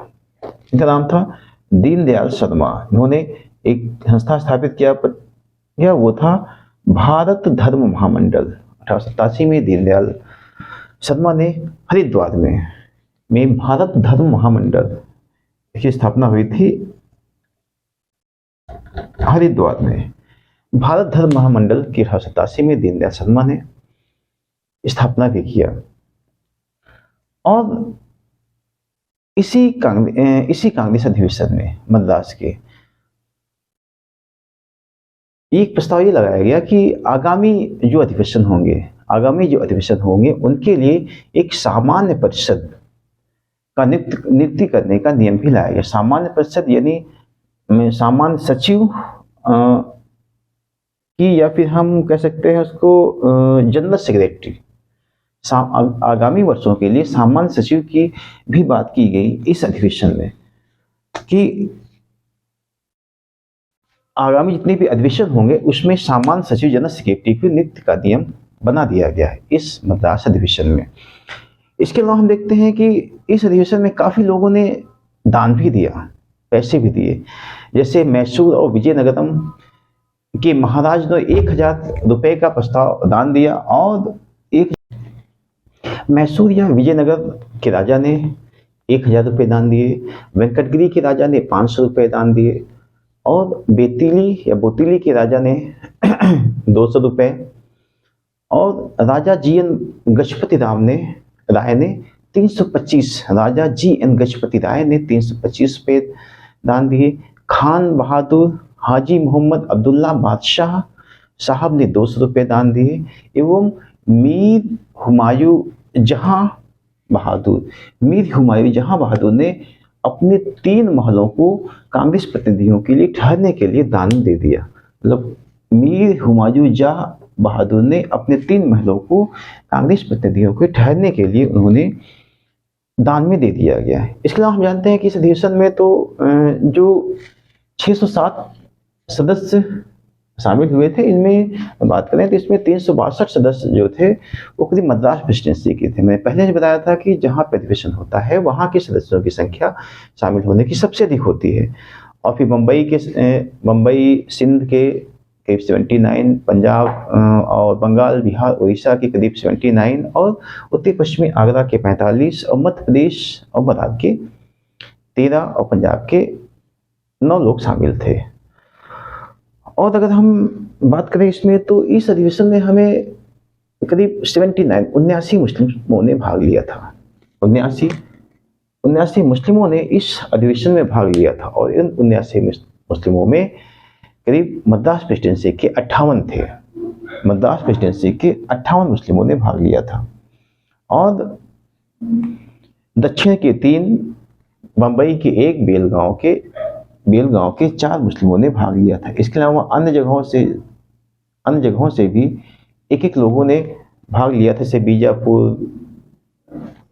इनका नाम था दीनदयाल शर्मा। इन्होंने एक संस्था स्थापित किया यह वो था भारत धर्म महामंडल। 1887 में दीनदयाल शर्मा ने हरिद्वार में भारत धर्म महामंडल की स्थापना हुई थी। हरिद्वार में भारत धर्म महामंडल की 1887 में दीनदयाल शर्मा ने स्थापना भी किया। और इसी कांग्रेस अधिवेशन में मद्रास के एक प्रस्ताव ये लगाया गया कि आगामी जो अधिवेशन होंगे उनके लिए एक सामान्य परिषद का नियुक्ति करने का नियम भी लाया गया। सामान्य परिषद यानी सामान्य सचिव की, या फिर हम कह सकते हैं उसको जनरल सेक्रेटरी। आगामी वर्षों के लिए सामान्य सचिव की भी बात की गई इस अधिवेशन में कि आगामी जितने भी अधिवेशन होंगे उसमें सामान्य सचिव जनरल सेक्रेटरी की नियुक्ति का नियम बना दिया गया है इस मद्रास अधिवेशन में। इसके अलावा हम देखते हैं कि इस अधिवेशन में काफी लोगों ने दान भी दिया, पैसे भी दिए। जैसे मैसूर और विजयनगरम के महाराज ने 1000 रुपए का प्रस्ताव दान दिया, और मैसूर या विजयनगर के राजा ने 1000 रुपये दान दिए, वेंकटगिरी के राजा ने 500 रुपये दान दिए, और बेतीली या बोतीली के राजा ने 200 रुपये, और राजा GN गजपति राय ने 325, राजा GN गजपति राय ने 325 रुपये दान दिए। खान बहादुर हाजी मोहम्मद अब्दुल्ला बादशाह साहब ने 200 रुपये दान दिए, एवं मीर हुमायूं जहां बहादुर ने अपने 3 महलों को कांग्रेस प्रतिनिधियों के लिए ठहरने के लिए दान दे दिया। मतलब मीर हुमायूं जहां बहादुर ने अपने 3 महलों को कांग्रेस प्रतिनिधियों के ठहरने के लिए उन्होंने दान में दे दिया गया है। इसके अलावा हम जानते हैं कि इस अधिवेशन में तो जो 607 सदस्य शामिल हुए थे, इनमें बात करें तो इसमें 362 सदस्य जो थे वो करीब मद्रास प्रेसिडेंसी के थे। मैंने पहले ही बताया था कि जहाँ पे अधिवेशन होता है वहाँ के सदस्यों की संख्या शामिल होने की सबसे अधिक होती है। और फिर मुंबई सिंध के करीब 79, पंजाब और बंगाल बिहार उड़ीसा के करीब 79, और उत्तर पश्चिमी आगरा के 45, और मध्य प्रदेश और बराक के 13, और पंजाब के 9 लोग शामिल थे। और अगर हम बात करें इसमें, तो इस अधिवेशन में हमें करीब 79 मुस्लिमों ने भाग लिया था। 79 मुस्लिमों ने इस अधिवेशन में भाग लिया था, और इन 79 मुस्लिमों में करीब मद्रास प्रेसिडेंसी के 58 थे। मद्रास प्रेसिडेंसी के 58 मुस्लिमों ने भाग लिया था, और दक्षिण के 3, बंबई के 1, बेलगांव के 4 मुस्लिमों ने भाग लिया था। इसके अलावा अन्य जगहों से भी एक लोगों ने भाग लिया था, जैसे बीजापुर,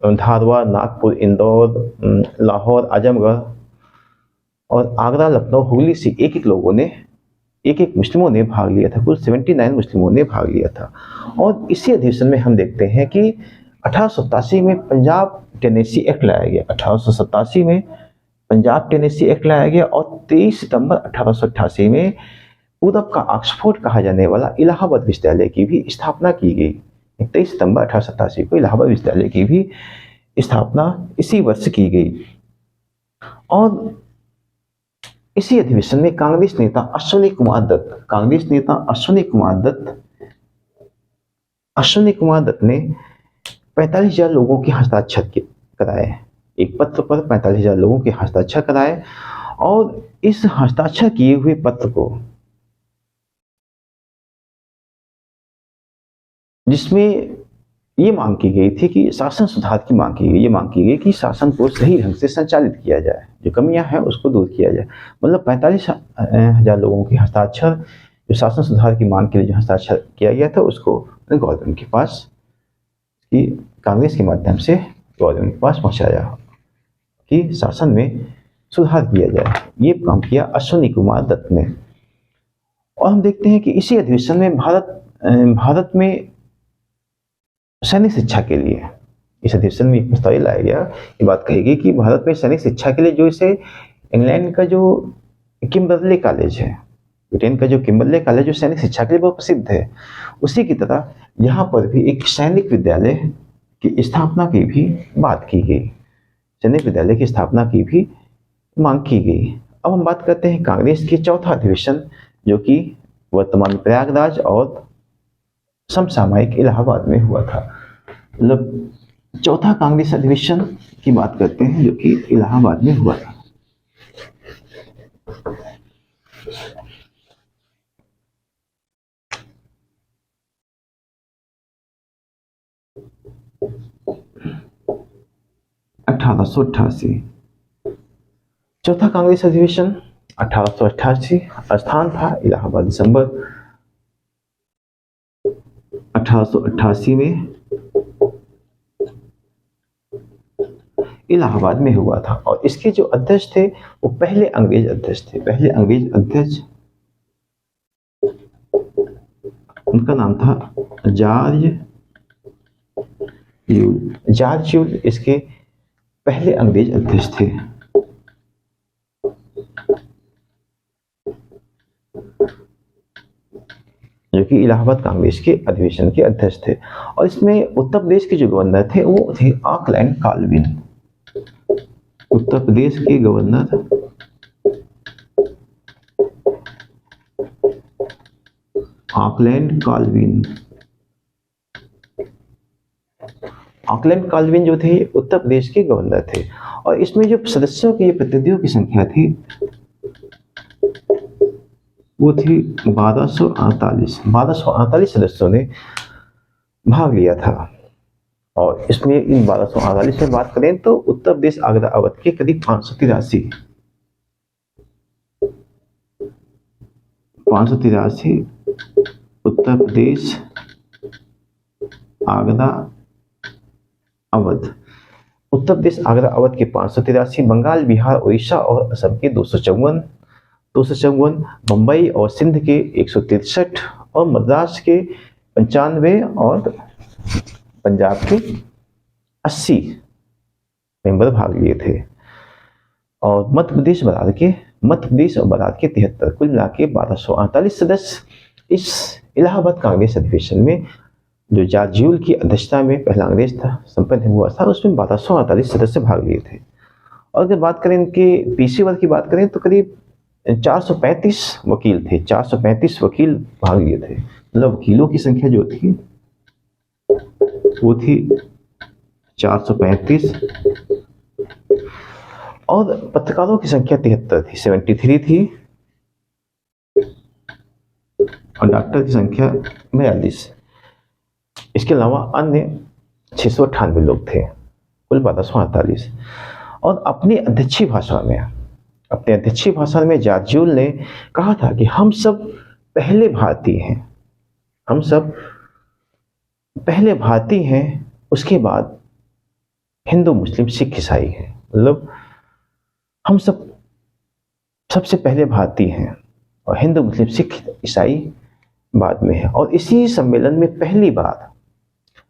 धारवाड़, नागपुर, इंदौर, लाहौर, आजमगढ़ और आगरा, लखनऊ, हुगली से एक मुस्लिमों ने भाग लिया था। कुल 79 मुस्लिमों ने भाग लिया था। और इसी अधिवेशन में हम देखते हैं कि 1887 में पंजाब टेनेसी एक्ट लाया गया। 1887 में पंजाब टेनेसी एक्ट लाया गया, और 23 सितंबर 1888 में पूरब का ऑक्सफोर्ड कहा जाने वाला इलाहाबाद विश्वविद्यालय की भी स्थापना की गई। 23 सितंबर 1887 को इलाहाबाद विश्वविद्यालय की भी स्थापना इसी वर्ष की गई। और इसी अधिवेशन में कांग्रेस नेता अश्विनी कुमार दत्त ने 45,000 लोगों के हस्ताक्षर कराए। एक पत्र पर 45,000 लोगों के हस्ताक्षर कराए, और इस हस्ताक्षर किए हुए पत्र को, जिसमें ये मांग की गई थी कि शासन सुधार की मांग की गई कि शासन को सही ढंग से संचालित किया जाए, जो कमियां हैं उसको दूर किया जाए। मतलब 45,000 लोगों के हस्ताक्षर, जो शासन सुधार की मांग के लिए जो हस्ताक्षर किया गया था, उसको गवर्नमेंट के पास, कांग्रेस के माध्यम से गवर्नमेंट के पास पहुंचाया कि शासन में सुधार किया जाए। ये काम किया अश्विनी कुमार दत्त ने। और हम देखते हैं कि इसी अधिवेशन में भारत में सैनिक शिक्षा के लिए, इस अधिवेशन में एक प्रस्ताव लाया गया, ये बात कही गई कि भारत में सैनिक शिक्षा के लिए जो इसे इंग्लैंड का जो किम्बर्ले कॉलेज है, ब्रिटेन का जो किम्बरले कॉलेज जो सैनिक शिक्षा के लिए बहुत प्रसिद्ध है, उसी की तरह यहाँ पर भी एक सैनिक विद्यालय की स्थापना की भी बात की गई। सैनिक विद्यालय की स्थापना की भी मांग की गई। अब हम बात करते हैं कांग्रेस के चौथा अधिवेशन, जो कि वर्तमान प्रयागराज और समसामयिक इलाहाबाद में हुआ था। मतलब चौथा कांग्रेस अधिवेशन की बात करते हैं जो कि इलाहाबाद में हुआ था। अठारह सौ अट्ठासी चौथा कांग्रेस अधिवेशन 1888, स्थान था इलाहाबाद। दिसंबर 1888 में इलाहाबाद में हुआ था और इसके जो अध्यक्ष थे वो पहले अंग्रेज अध्यक्ष थे। पहले अंग्रेज अध्यक्ष, उनका नाम था जॉर्ज यूल। जॉर्ज यूल इसके पहले अंग्रेज अध्यक्ष थे। जो कि इलाहाबाद कांग्रेस के अधिवेशन के अध्यक्ष थे। और इसमें उत्तर प्रदेश के जो गवर्नर थे वो थे ऑकलैंड कॉल्विन। उत्तर प्रदेश के governor Auckland Colvin. Auckland Colvin जो थे उत्तर प्रदेश के गवर्नर थे। और इसमें जो सदस्यों की, प्रतिनिधियों की संख्या थी वो थी 1248 सदस्यों ने भाग लिया था। और इसमें इन 1248 में बात करें तो उत्तर प्रदेश आगरा अवध के करीब 583 उत्तर प्रदेश आगरा अवध, उत्तर प्रदेश आगरा अवध के 583, बंगाल, बिहार, उड़ीसा और असम के 254, मुंबई और सिंध के 163 और मद्रास के 95 और पंजाब के 80 मेंबर भाग लिए थे। और मध्य प्रदेश और बरात के 73, कुल मिला के 1248 सदस्य इस इलाहाबाद कांग्रेस अधिवेशन में, जो जॉर्ज यूल की अध्यक्षता में पहला अंग्रेज था संपन्न हुआ था, उसमें 1248 सदस्य भाग लिए थे। और अगर बात करें इनके पीसी वर्ग की बात करें तो करीब 435 वकील थे। 435 वकील भाग लिए थे। मतलब वकीलों की संख्या जो थी वो थी 435 और पत्रकारों की संख्या 73 थी, 73 थी। और डॉक्टर की संख्या 42। इसके अलावा अन्य 698 लोग थे, कुल 1248। और अपनी अध्यक्षीय भाषण में जॉर्ज यूल ने कहा था कि हम सब पहले भारतीय हैं, हम सब पहले भारतीय हैं, उसके बाद हिंदू, मुस्लिम, सिख, ईसाई हैं। मतलब हम सब सबसे पहले भारतीय हैं और हिंदू, मुस्लिम, सिख, ईसाई बाद में है। और इसी सम्मेलन में पहली बार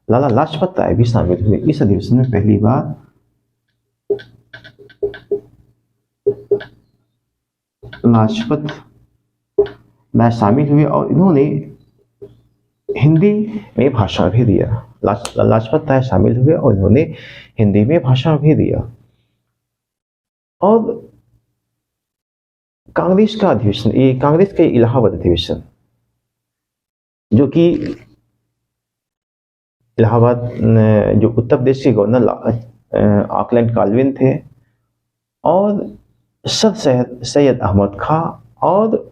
लाला लाजपत राय भी शामिल हुए। इस अधिवेशन में पहली बार लाजपत राय शामिल हुए और इन्होंने हिंदी में भाषण भी दिया। लाजपत राय शामिल हुए और इन्होंने हिंदी में भाषण भी दिया। और कांग्रेस का अधिवेशन, ये कांग्रेस के इलाहाबाद अधिवेशन, जो कि इलाहाबाद जो उत्तर प्रदेश के गवर्नर ऑकलैंड कॉल्विन थे और सर सैयद अहमद खां और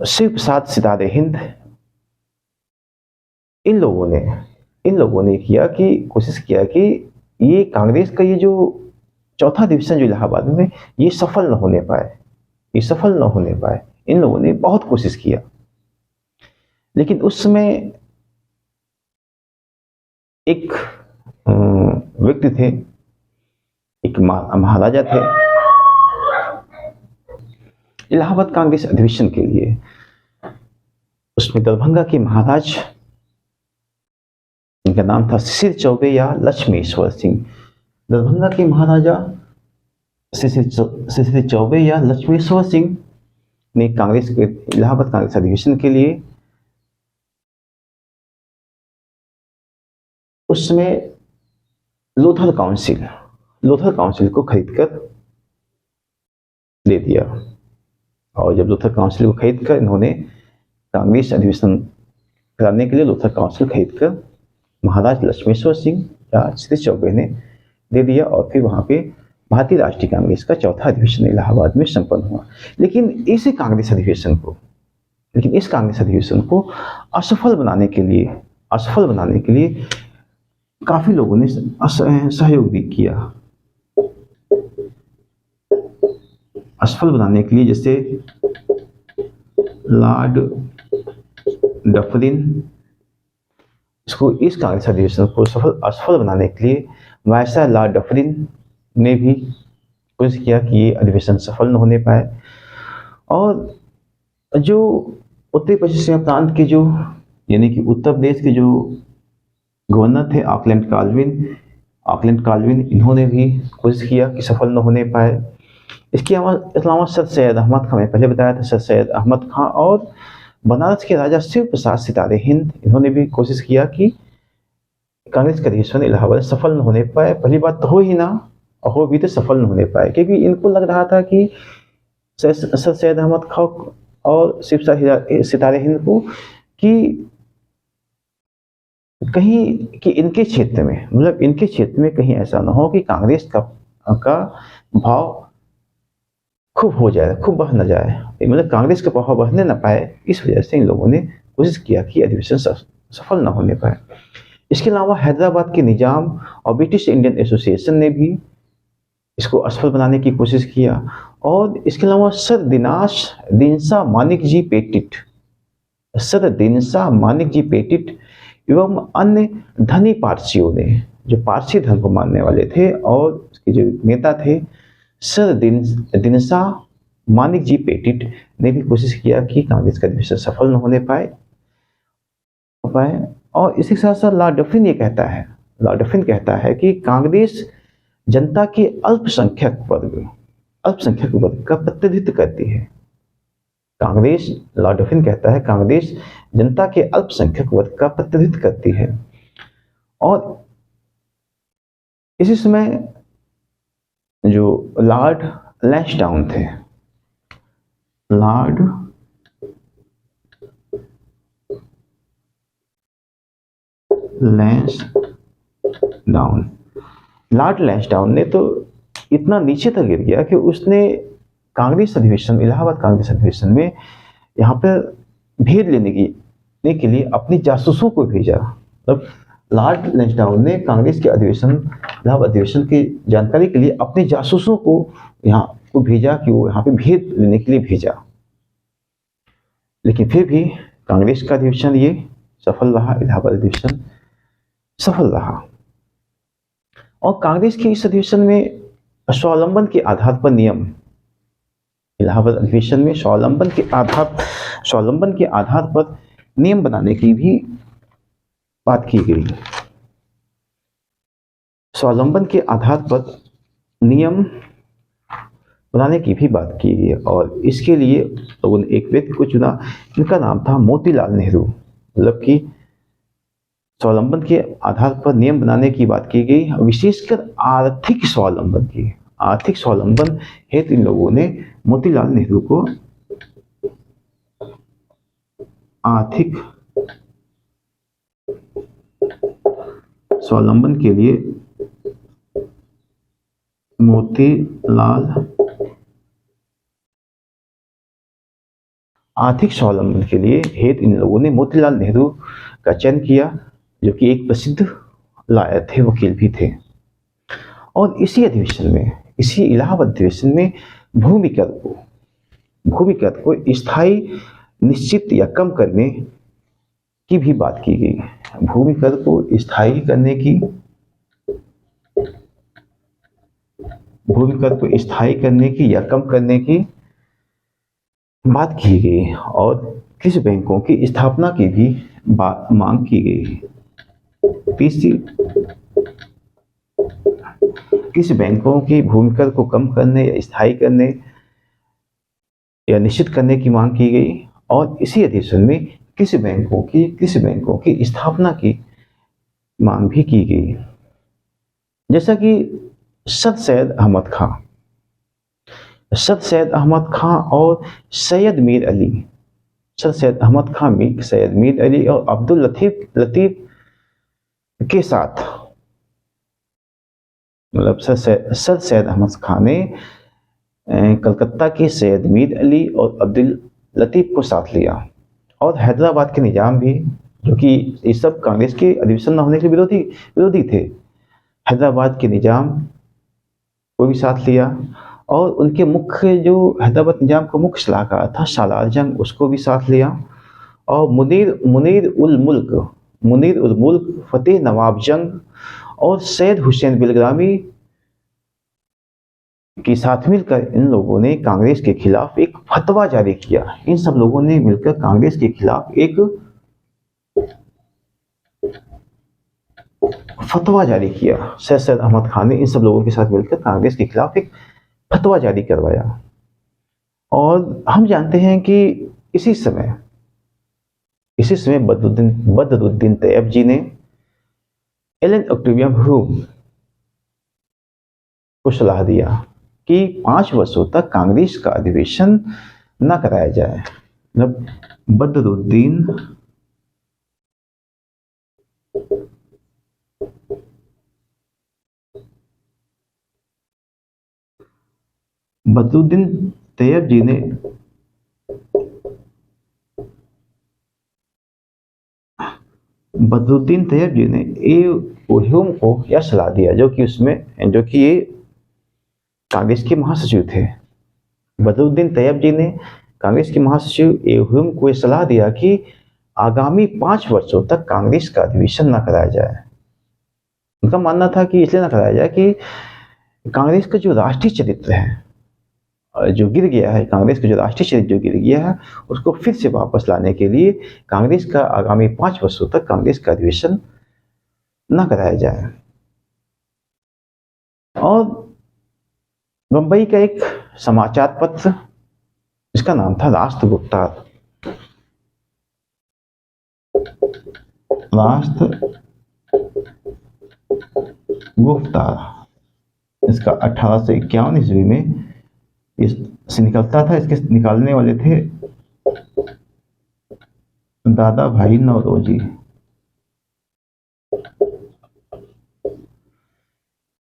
शिव प्रसाद सितारे हिंद, इन लोगों ने कोशिश किया कि ये कांग्रेस का ये जो चौथा अधिवेशन जो इलाहाबाद में, ये सफल न होने पाए। इन लोगों ने बहुत कोशिश किया, लेकिन उस समय एक व्यक्ति थे, एक महाराजा थे इलाहाबाद कांग्रेस अधिवेशन के लिए। उसमें दरभंगा के महाराज, इनका नाम था शिशिर चौबे या लक्ष्मीश्वर सिंह। दरभंगा के महाराजा श्री चौबे या लक्ष्मेश्वर सिंह ने कांग्रेस के इलाहाबाद कांग्रेस अधिवेशन के लिए उस समय लोथल काउंसिल को खरीदकर दे दिया। और जब लोथल काउंसिल को खरीदकर इन्होंने कांग्रेस अधिवेशन कराने के लिए लोथल काउंसिल खरीदकर महाराज लक्ष्मेश्वर सिंह या श्री चौबे ने दे दिया, और फिर वहां पे भारतीय राष्ट्रीय कांग्रेस का चौथा अधिवेशन इलाहाबाद में संपन्न हुआ। लेकिन इस कांग्रेस अधिवेशन को असफल बनाने के लिए काफी लोगों ने सहयोग भी किया। असफल बनाने के लिए जैसे लॉर्ड डफरिन, इसको इस कांग्रेस अधिवेशन को असफल बनाने के लिए वायसराय लॉर्ड डफरिन ने भी कोशिश किया कि ये अधिवेशन सफल न होने पाए। और जो उत्तरी पश्चिम सीमा प्रांत के जो यानी कि उत्तर प्रदेश के जो गवर्नर थे ऑकलैंड काल्विन, इन्होंने भी कोशिश किया कि सफल न होने पाए। इसके अलावा सर सैयद अहमद खान, मैंने पहले बताया था, सर सैयद अहमद खान और बनारस के राजा शिव प्रसाद सितारे हिंद, इन्होंने भी कोशिश किया कि कांग्रेस का अधिवेशन इलाहाबाद सफल न होने पाए। पहली बात तो हो ही ना, और हो भी तो सफल न होने पाए, क्योंकि इनको लग रहा था कि सर सैयद अहमद खान और शिव प्रसाद सितारे हिंद को कि कहीं कि इनके क्षेत्र में कहीं ऐसा ना हो कि कांग्रेस का भाव खूब बढ़ न जाए, मतलब कांग्रेस का प्रभाव बढ़ने न पाए। इस वजह से इन लोगों ने कोशिश किया कि अधिवेशन सफल न होने पाए। इसके अलावा हैदराबाद के निजाम और ब्रिटिश इंडियन एसोसिएशन ने भी इसको असफल बनाने की कोशिश किया। और इसके अलावा सर दिनसा मानिक जी पेटिट एवं अन्य धनी पारसियों ने, जो पारसी धर्म को मानने वाले थे और उसके जो नेता थे सर दिनसा मानिक जी पेटिट, ने भी कोशिश किया कि कांग्रेस का अधिवेशन सफल न होने पाए। और इसी के साथ साथ लॉर्ड डफरिन कहता है कि कांग्रेस जनता के अल्पसंख्यक वर्ग का प्रतिनिधित्व करती है। लॉर्ड डफरिन कहता है कांग्रेस जनता के अल्पसंख्यक वर्ग का प्रतिनिधित्व करती है। और इसी समय जो लॉर्ड लैंसडाउन थे, लॉर्ड लैंसडाउन ने तो इतना नीचे तक गिर गया कि उसने इलाहाबाद कांग्रेस अधिवेशन में यहाँ पर भेद लेने के लिए अपने जासूसों को भेजा। मतलब लॉर्ड लैंसडाउन ने कांग्रेस के इलाहाबाद अधिवेशन की जानकारी के लिए अपने जासूसों को यहाँ को भेजा कि वो यहाँ पे भेद लेने के लिए भेजा। लेकिन फिर भी कांग्रेस का अधिवेशन ये सफल रहा, इलाहाबाद अधिवेशन सफल रहा। और कांग्रेस के इस अधिवेशन में स्वावलंबन के आधार पर नियम, इलाहाबाद अधिवेशन में स्वावलंबन के आधार पर नियम बनाने की भी बात की गई। स्वावलंबन के आधार पर नियम बनाने की भी बात की गई। और इसके लिए लोगों ने एक व्यक्ति को चुना, इनका नाम था मोतीलाल नेहरू। मतलब कि स्वावलंबन के आधार पर नियम बनाने की बात की गई, विशेषकर आर्थिक स्वावलंबन हेतु इन लोगों ने मोतीलाल नेहरू को आर्थिक स्वावलंबन के लिए हेतु इन लोगों ने मोतीलाल नेहरू का चयन किया, जो कि एक प्रसिद्ध लॉयर थे, वकील भी थे। और इसी इलाहाबाद अधिवेशन में भूमि कर को स्थायी, निश्चित या कम करने की भी बात की गई। भूमि कर को स्थायी करने की या कम करने की बात की गई। और कृषि बैंकों की स्थापना की भी मांग की गई। किसी बैंकों की भूमिका को कम करने या स्थायी करने या निश्चित करने की मांग की गई और इसी अधिवेशन में किसी बैंकों की स्थापना की मांग भी की गई। जैसा कि सर सैयद अहमद खां और सैयद मीर अली, सर सैयद अहमद खां, सैयद मीर अली और अब्दुल लतीफ के साथ, मतलब सर सैयद अहमद खान ने कलकत्ता के सैयद मीर अली और अब्दुल लतीफ को साथ लिया और हैदराबाद के निजाम भी, जो कि ये सब कांग्रेस के अधिवेशन न होने के विरोधी थे, हैदराबाद के निजाम को भी साथ लिया और उनके मुख्य जो हैदराबाद निजाम का मुख्य सलाहकार था सालार जंग, उसको भी साथ लिया और मुनीर उल मुल्क, फतेह नवाब जंग और सैयद हुसैन बिलग्रामी के साथ मिलकर इन लोगों ने कांग्रेस के खिलाफ एक फतवा जारी किया। इन सब लोगों ने मिलकर कांग्रेस के खिलाफ एक फतवा जारी किया। सैयद अहमद खान ने इन सब लोगों के साथ मिलकर कांग्रेस के खिलाफ एक फतवा जारी करवाया और हम जानते हैं कि इसी समय बदरुद्दीन तैयब जी ने एलन ऑक्टेविया ह्यूम को सलाह दिया कि 5 वर्षों तक कांग्रेस का अधिवेशन न कराया जाए। मतलब बदरुद्दीन तैयब जी ने ह्यूम को यह सलाह दिया, जो कि ये कांग्रेस के महासचिव थे। बदरुद्दीन तैयब जी ने कांग्रेस के महासचिव ह्यूम को यह सलाह दिया कि आगामी 5 वर्षों तक कांग्रेस का अधिवेशन न कराया जाए। उनका मानना था कि इसलिए न कराया जाए कि कांग्रेस का जो राष्ट्रीय चरित्र है जो गिर गया है, कांग्रेस का जो राष्ट्रीय चरित्र जो गिर गया है, उसको फिर से वापस लाने के लिए कांग्रेस का आगामी 5 वर्षों तक कांग्रेस का अधिवेशन न कराया जाए। और बंबई का एक समाचार पत्र, इसका नाम था राष्ट्रगुप्तार, इसका 1851 ईस्वी में से निकलता था। इसके निकालने वाले थे दादा भाई नौरोजी।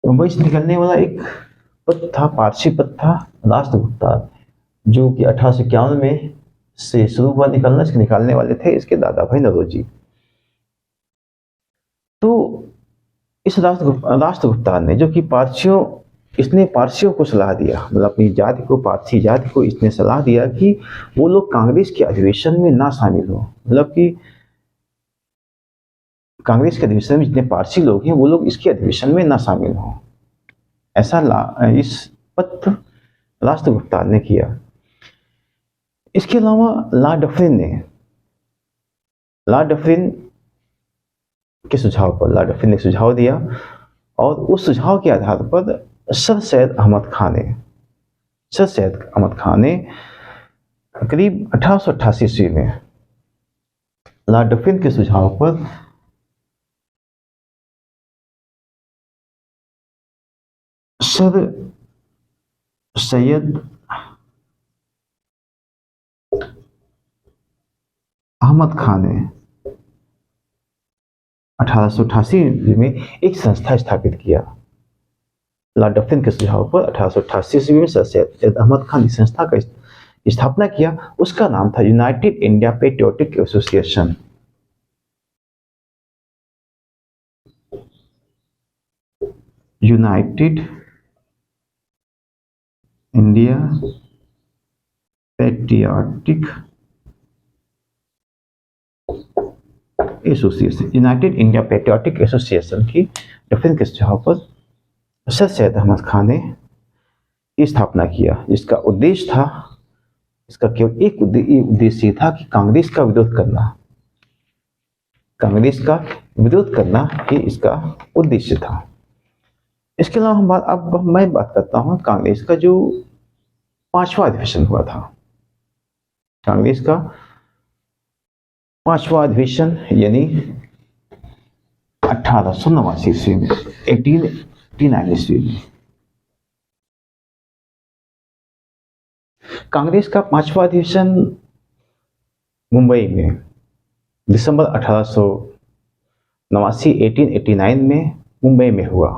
मुंबई से निकलने वाला एक पत्र था, पारसी पत्र था, राष्ट्रगुप्तार, जो कि 1851 में से शुरू हुआ निकलना। इसके निकालने वाले थे इसके दादा भाई नौरोजी। तो इस राष्ट्रगुप्तार ने, जो कि इसने पारसियों को सलाह दिया, मतलब अपनी जाति को, पारसी जाति को इसने सलाह दिया कि वो लोग कांग्रेस के अधिवेशन में ना शामिल हो। मतलब कि कांग्रेस के अधिवेशन में जितने पारसी लोग हैं वो लोग इसके अधिवेशन में ना शामिल हो, ऐसा इस पत्र राष्ट्रगुप्तार ने किया। इसके अलावा लॉर्ड डफरिन के सुझाव पर लॉर्ड ने सुझाव दिया और उस सुझाव के आधार पर सर सैयद अहमद खान ने करीब 1888 ईस्वी में लॉर्ड डफरिन के सुझाव पर सर सैयद अहमद खान ने 1888 में एक संस्था स्थापित किया। लॉर्ड डफरिन के सुझाव पर 1888 ईस्वी में सर सैयद अहमद खान इस संस्था का स्थापना किया। उसका नाम था United India patriotic association. United India patriotic association की डफरिन के सुझाव पर सर सैयद अहमद खान ने स्थापना किया, जिसका उद्देश्य था, इसका केवल एक उद्देश्य था कि कांग्रेस का विरोध करना ही इसका उद्देश्य था। इसके अलावा मैं बात करता हूँ कांग्रेस का जो पांचवा अधिवेशन हुआ था। कांग्रेस का पांचवा अधिवेशन यानी 1889 ईस्वी में, 1889 ईस्वी में कांग्रेस का पांचवा अधिवेशन मुंबई में दिसंबर 1889 में मुंबई में हुआ।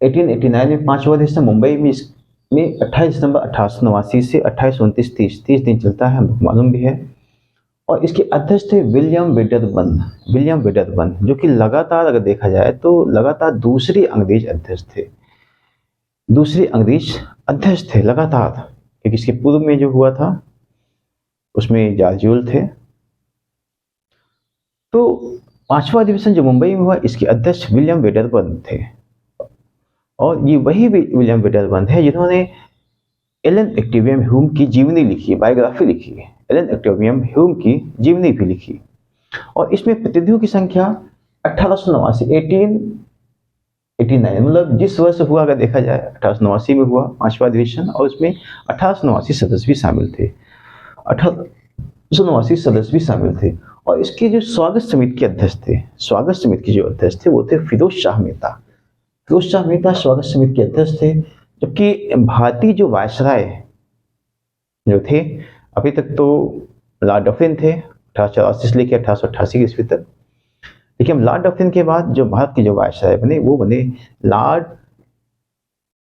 1889 में पांचवा अधिवेशन मुंबई में, इसमें 28 दिसंबर 1889 से 28 29 30 दिन चलता है, हमको मालूम भी है। और इसके अध्यक्ष थे विलियम वेडरबर्न, जो कि लगातार अगर देखा जाए तो लगातार दूसरे अंग्रेज अध्यक्ष थे लगातार, क्योंकि इसके पूर्व में जो हुआ था उसमें जॉर्ज थे। तो पांचवा अधिवेशन जो मुंबई में हुआ, इसके अध्यक्ष विलियम वेडरबर्न थे। और ये वही विलियम वेडरबर्न है जिन्होंने एलन ऑक्टेवियम ह्यूम की जीवनी लिखी, बायोग्राफी लिखी, एलन ऑक्टेवियम ह्यूम की जीवनी भी लिखी। और इसमें प्रतिनिधियों की संख्या 1889 मतलब जिस वर्ष हुआ अगर देखा जाए 1889 में हुआ पांचवा अधिवेशन, और उसमें 1889 सदस्य भी शामिल थे। 1889 सदस्य भी शामिल थे। और इसके जो स्वागत समिति के अध्यक्ष थे, वो थे फिरोज शाह मेहता स्वागत समिति के अध्यक्ष थे। जबकि भारतीय जो वायसराय जो थे, अभी तक तो लॉर्ड डफरिन थे 1884 से लेकर 1888 ईस्वी तक, लेकिन लॉर्ड डफरिन के बाद जो भारत के जो वायसराय बने वो बने लॉर्ड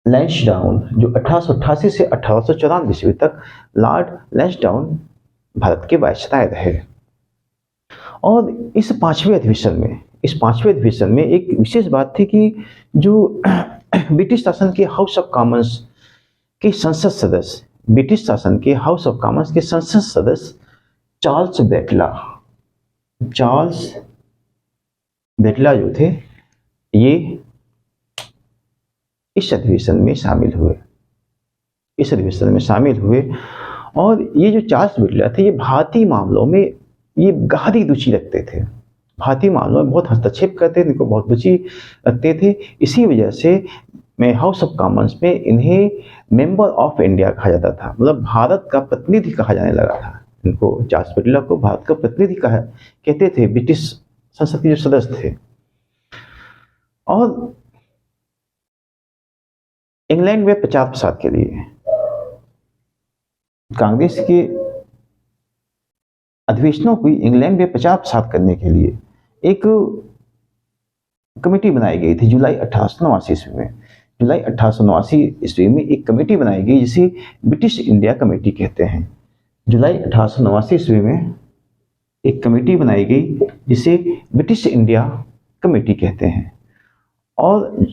लैंसडाउन, जो 1888 से 1894 ईस्वी तक लॉर्ड लैंसडाउन भारत के वायसराय रहे। और इस पांचवें अधिवेशन में एक विशेष बात थी कि जो ब्रिटिश शासन के हाउस ऑफ कॉमन्स के संसद सदस्य चार्ल्स बेटला जो थे, ये इस अधिवेशन में शामिल हुए। और ये जो चार्ल्स बेटला थे, ये भारतीय मामलों में ये गहरी रुचि रखते थे, भारतीय मामलों में बहुत हस्तक्षेप करते थे, इनको बहुत रुचि रखते थे। इसी वजह से में हाउस ऑफ कॉमन्स में इन्हें मेंबर ऑफ इंडिया कहा जाता था, मतलब भारत का प्रतिनिधि कहा जाने लगा था इनको। चार्ल्स बेटला को भारत का प्रतिनिधि कहते थे, ब्रिटिश संसद के जो सदस्य थे। और इंग्लैंड में प्रचार प्रसार के लिए कांग्रेस के अधिवेशनों को इंग्लैंड में प्रचार प्रसार करने के लिए एक कमेटी बनाई गई थी जुलाई 1889 ईस्वी में एक कमेटी बनाई गई जिसे ब्रिटिश इंडिया कमेटी कहते हैं। जुलाई 1889 ईस्वी में एक कमेटी बनाई गई जिसे ब्रिटिश इंडिया कमेटी कहते हैं। और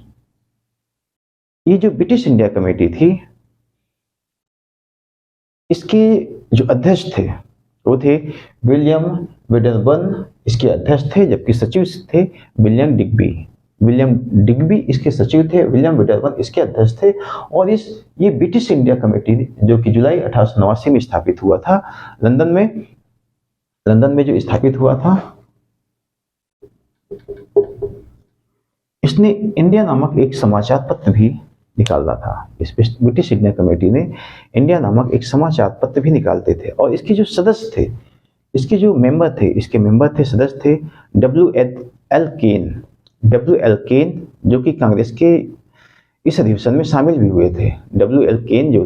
ये जो ब्रिटिश इंडिया कमेटी थी, इसके जो अध्यक्ष थे वो थे विलियम वेडरबर्न, इसके अध्यक्ष थे, जबकि सचिव थे विलियम डिग्बी इसके सचिव थे, विलियम वेडरबर्न इसके अध्यक्ष थे। और ये ब्रिटिश इंडिया कमेटी जो कि जुलाई 1889 में स्थापित हुआ था, लंदन में जो स्थापित हुआ था, इसने इंडिया नामक एक समाचार पत्र भी निकाला था। इस ब्रिटिश इंडिया कमेटी ने इंडिया नामक एक समाचार पत्र भी निकालते थे। और इसके जो सदस्य थे, इसके जो मेंबर थे, सदस्य थे W.L. केन, जो कि कांग्रेस के इस अधिवेशन में शामिल भी हुए थे। W.L. केन जो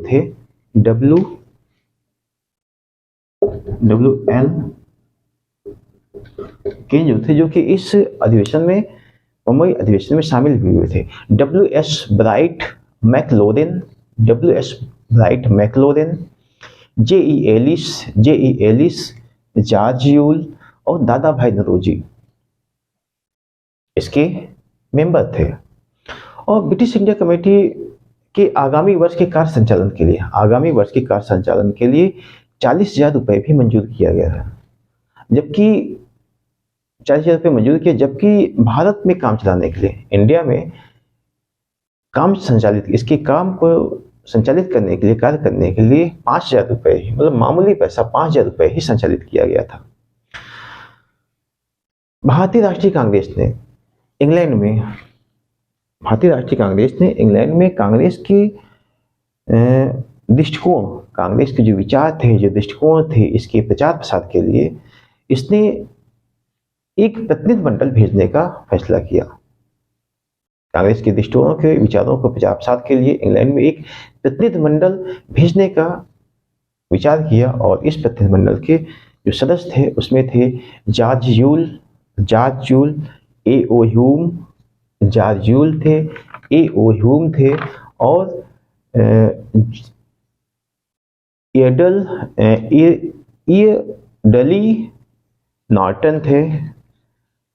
थे, जो कि इस अधिवेशन में, मुंबई अधिवेशन में शामिल भी हुए थे। W.S. Bright McLaren, J.E. Ellis, George Yule और दादा भाई नौरोजी इसके मेंबर थे। और ब्रिटिश इंडिया कमेटी के आगामी वर्ष के कार्य संचालन के लिए 40,000 रुपये भी मंजूर किया गया है। जबकि 40,000 रुपये मंजूर किए, जबकि भारत में काम चलाने के लिए, इंडिया में इसके काम को संचालित करने के लिए, कार्य करने के लिए 5,000 रुपये ही, मतलब मामूली पैसा 5,000 रुपये ही संचालित किया गया था। भारतीय राष्ट्रीय कांग्रेस ने इंग्लैंड में भारतीय राष्ट्रीय कांग्रेस ने इंग्लैंड में कांग्रेस के दृष्टिकोण, कांग्रेस के जो विचार थे, जो दृष्टिकोण थे, इसके प्रचार प्रसार के लिए इसने एक प्रतिनिधिमंडल भेजने का फैसला किया। कांग्रेस के दृष्टिकोणों के विचारों को प्रचार प्रसार के लिए इंग्लैंड में एक प्रतिनिधिमंडल भेजने का विचार किया, और इस प्रतिनिधिमंडल के जो सदस्य थे उसमें थे George Yule, A O. Hume, George Yule थे, ए.ओ. ह्यूम थे, और डली नॉर्टन थे,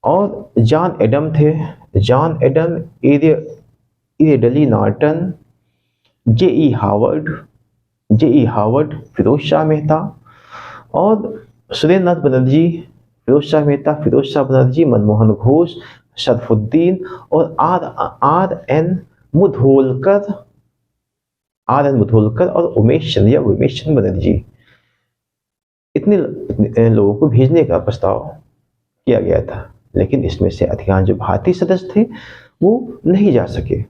और जॉन एडम थे। John Adam, Eardley Norton, J E. Howard, Firoz Shah Mehta, और सुरेंद्रनाथ बनर्जी, फिरोज शाह मेहता, फिरोज शाह बनर्जी, मनमोहन घोष, शरफुद्दीन, और आर एन मुधोलकर और उमेश चंद्र बनर्जी। इतने लोगों को भेजने का प्रस्ताव किया गया था, लेकिन इसमें से अधिकांश जो भारतीय सदस्य थे वो नहीं जा सके।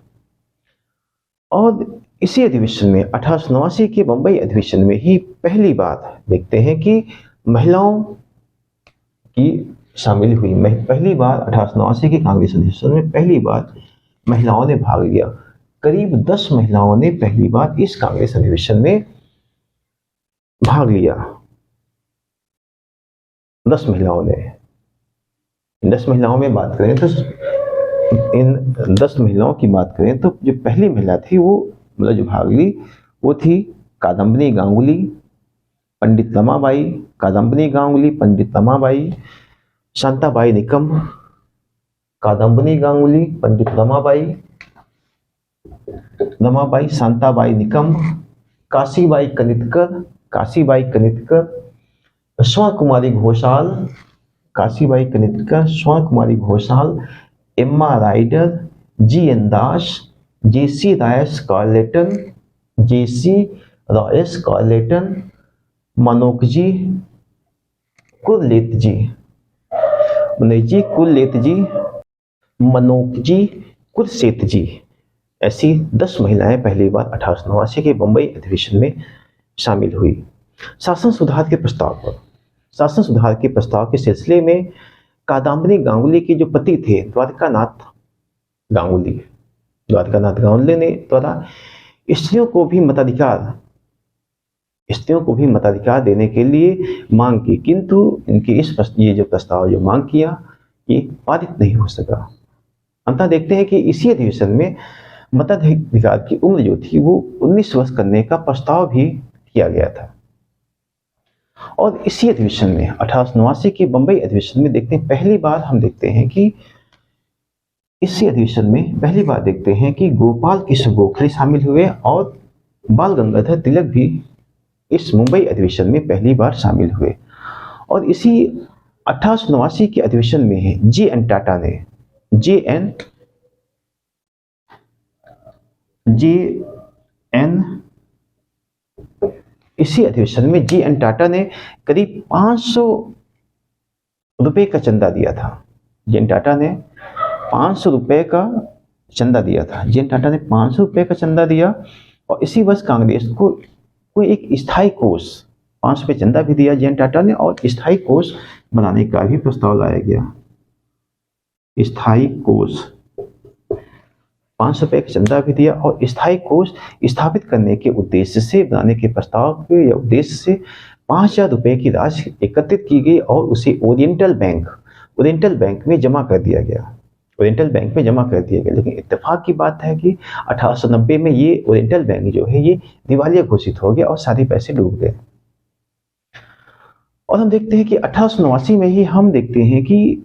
और इसी अधिवेशन में 1889 के बंबई अधिवेशन में ही पहली बार देखते हैं कि महिलाओं की शामिल हुई। पहली बार 1889 के कांग्रेस अधिवेशन में पहली बार महिलाओं ने भाग लिया। करीब 10 महिलाओं ने पहली बार इस कांग्रेस अधिवेशन में भाग लिया। 10 महिलाओं ने, 10 महिलाओं में बात करें तो इन 10 महिलाओं की बात करें तो जो पहली महिला थी वो मतलब जो भाग ली वो थी कादम्बिनी गांगुली, पंडित रमाबाई, कादम्बिनी गांगुली, पंडित रमाबाई, शांताबाई निकम, कादम्बिनी गांगुली, पंडित रमाबाई, शांताबाई निकम, काशीबाई कनितकर, स्वर्ण कुमारी घोषाल, एम्मा राइडर, जी.एन. दास, जे.सी. रॉयस कॉर्लेटन, मनोकजी कुलसेत जी, ऐसी 10 महिलाएं पहली बार 1889 के बंबई अधिवेशन में शामिल हुई। शासन सुधार के प्रस्ताव के सिलसिले में कादम्बिनी गांगुली के जो पति थे द्वारकानाथ गांगुली ने द्वारा स्त्रियों को भी मताधिकार देने के लिए मांग की, किंतु इनके ये जो प्रस्ताव जो मांग किया ये पारित नहीं हो सका। अंततः देखते हैं कि इसी अधिवेशन में मताधिकार की उम्र जो थी वो 19 वर्ष करने का प्रस्ताव भी किया गया था। और इसी अधिवेशन में 1889 के बंबई अधिवेशन में देखते हैं पहली बार देखते हैं कि गोपाल कृष्ण गोखले शामिल हुए, और बाल गंगाधर तिलक भी इस मुंबई अधिवेशन में पहली बार शामिल हुए। और इसी 1889 के अधिवेशन में जे.एन. टाटा ने करीब 500 रुपए का चंदा दिया था। जे.एन. टाटा ने 500 रुपए का चंदा दिया, और इसी वर्ष कांग्रेस को एक स्थायी कोष 500 रुपए चंदा भी दिया जे.एन. टाटा ने, और स्थायी कोष बनाने का भी प्रस्ताव लाया गया। स्थायी कोष 500 रुपए का चंदा भी दिया, और स्थायी कोष स्थापित करने के उद्देश्य से बनाने के प्रस्ताव के उद्देश्य से 5000 रुपए की राशि एकत्रित की गई, और उसे ओरिएंटल बैंक में जमा कर दिया गया। लेकिन इत्तेफाक की बात है कि 1890 में ये ओरिएंटल बैंक जो है ये दिवालिया घोषित हो गया और सारे पैसे डूब गए। और हम देखते हैं कि 1889 में ही हम देखते हैं कि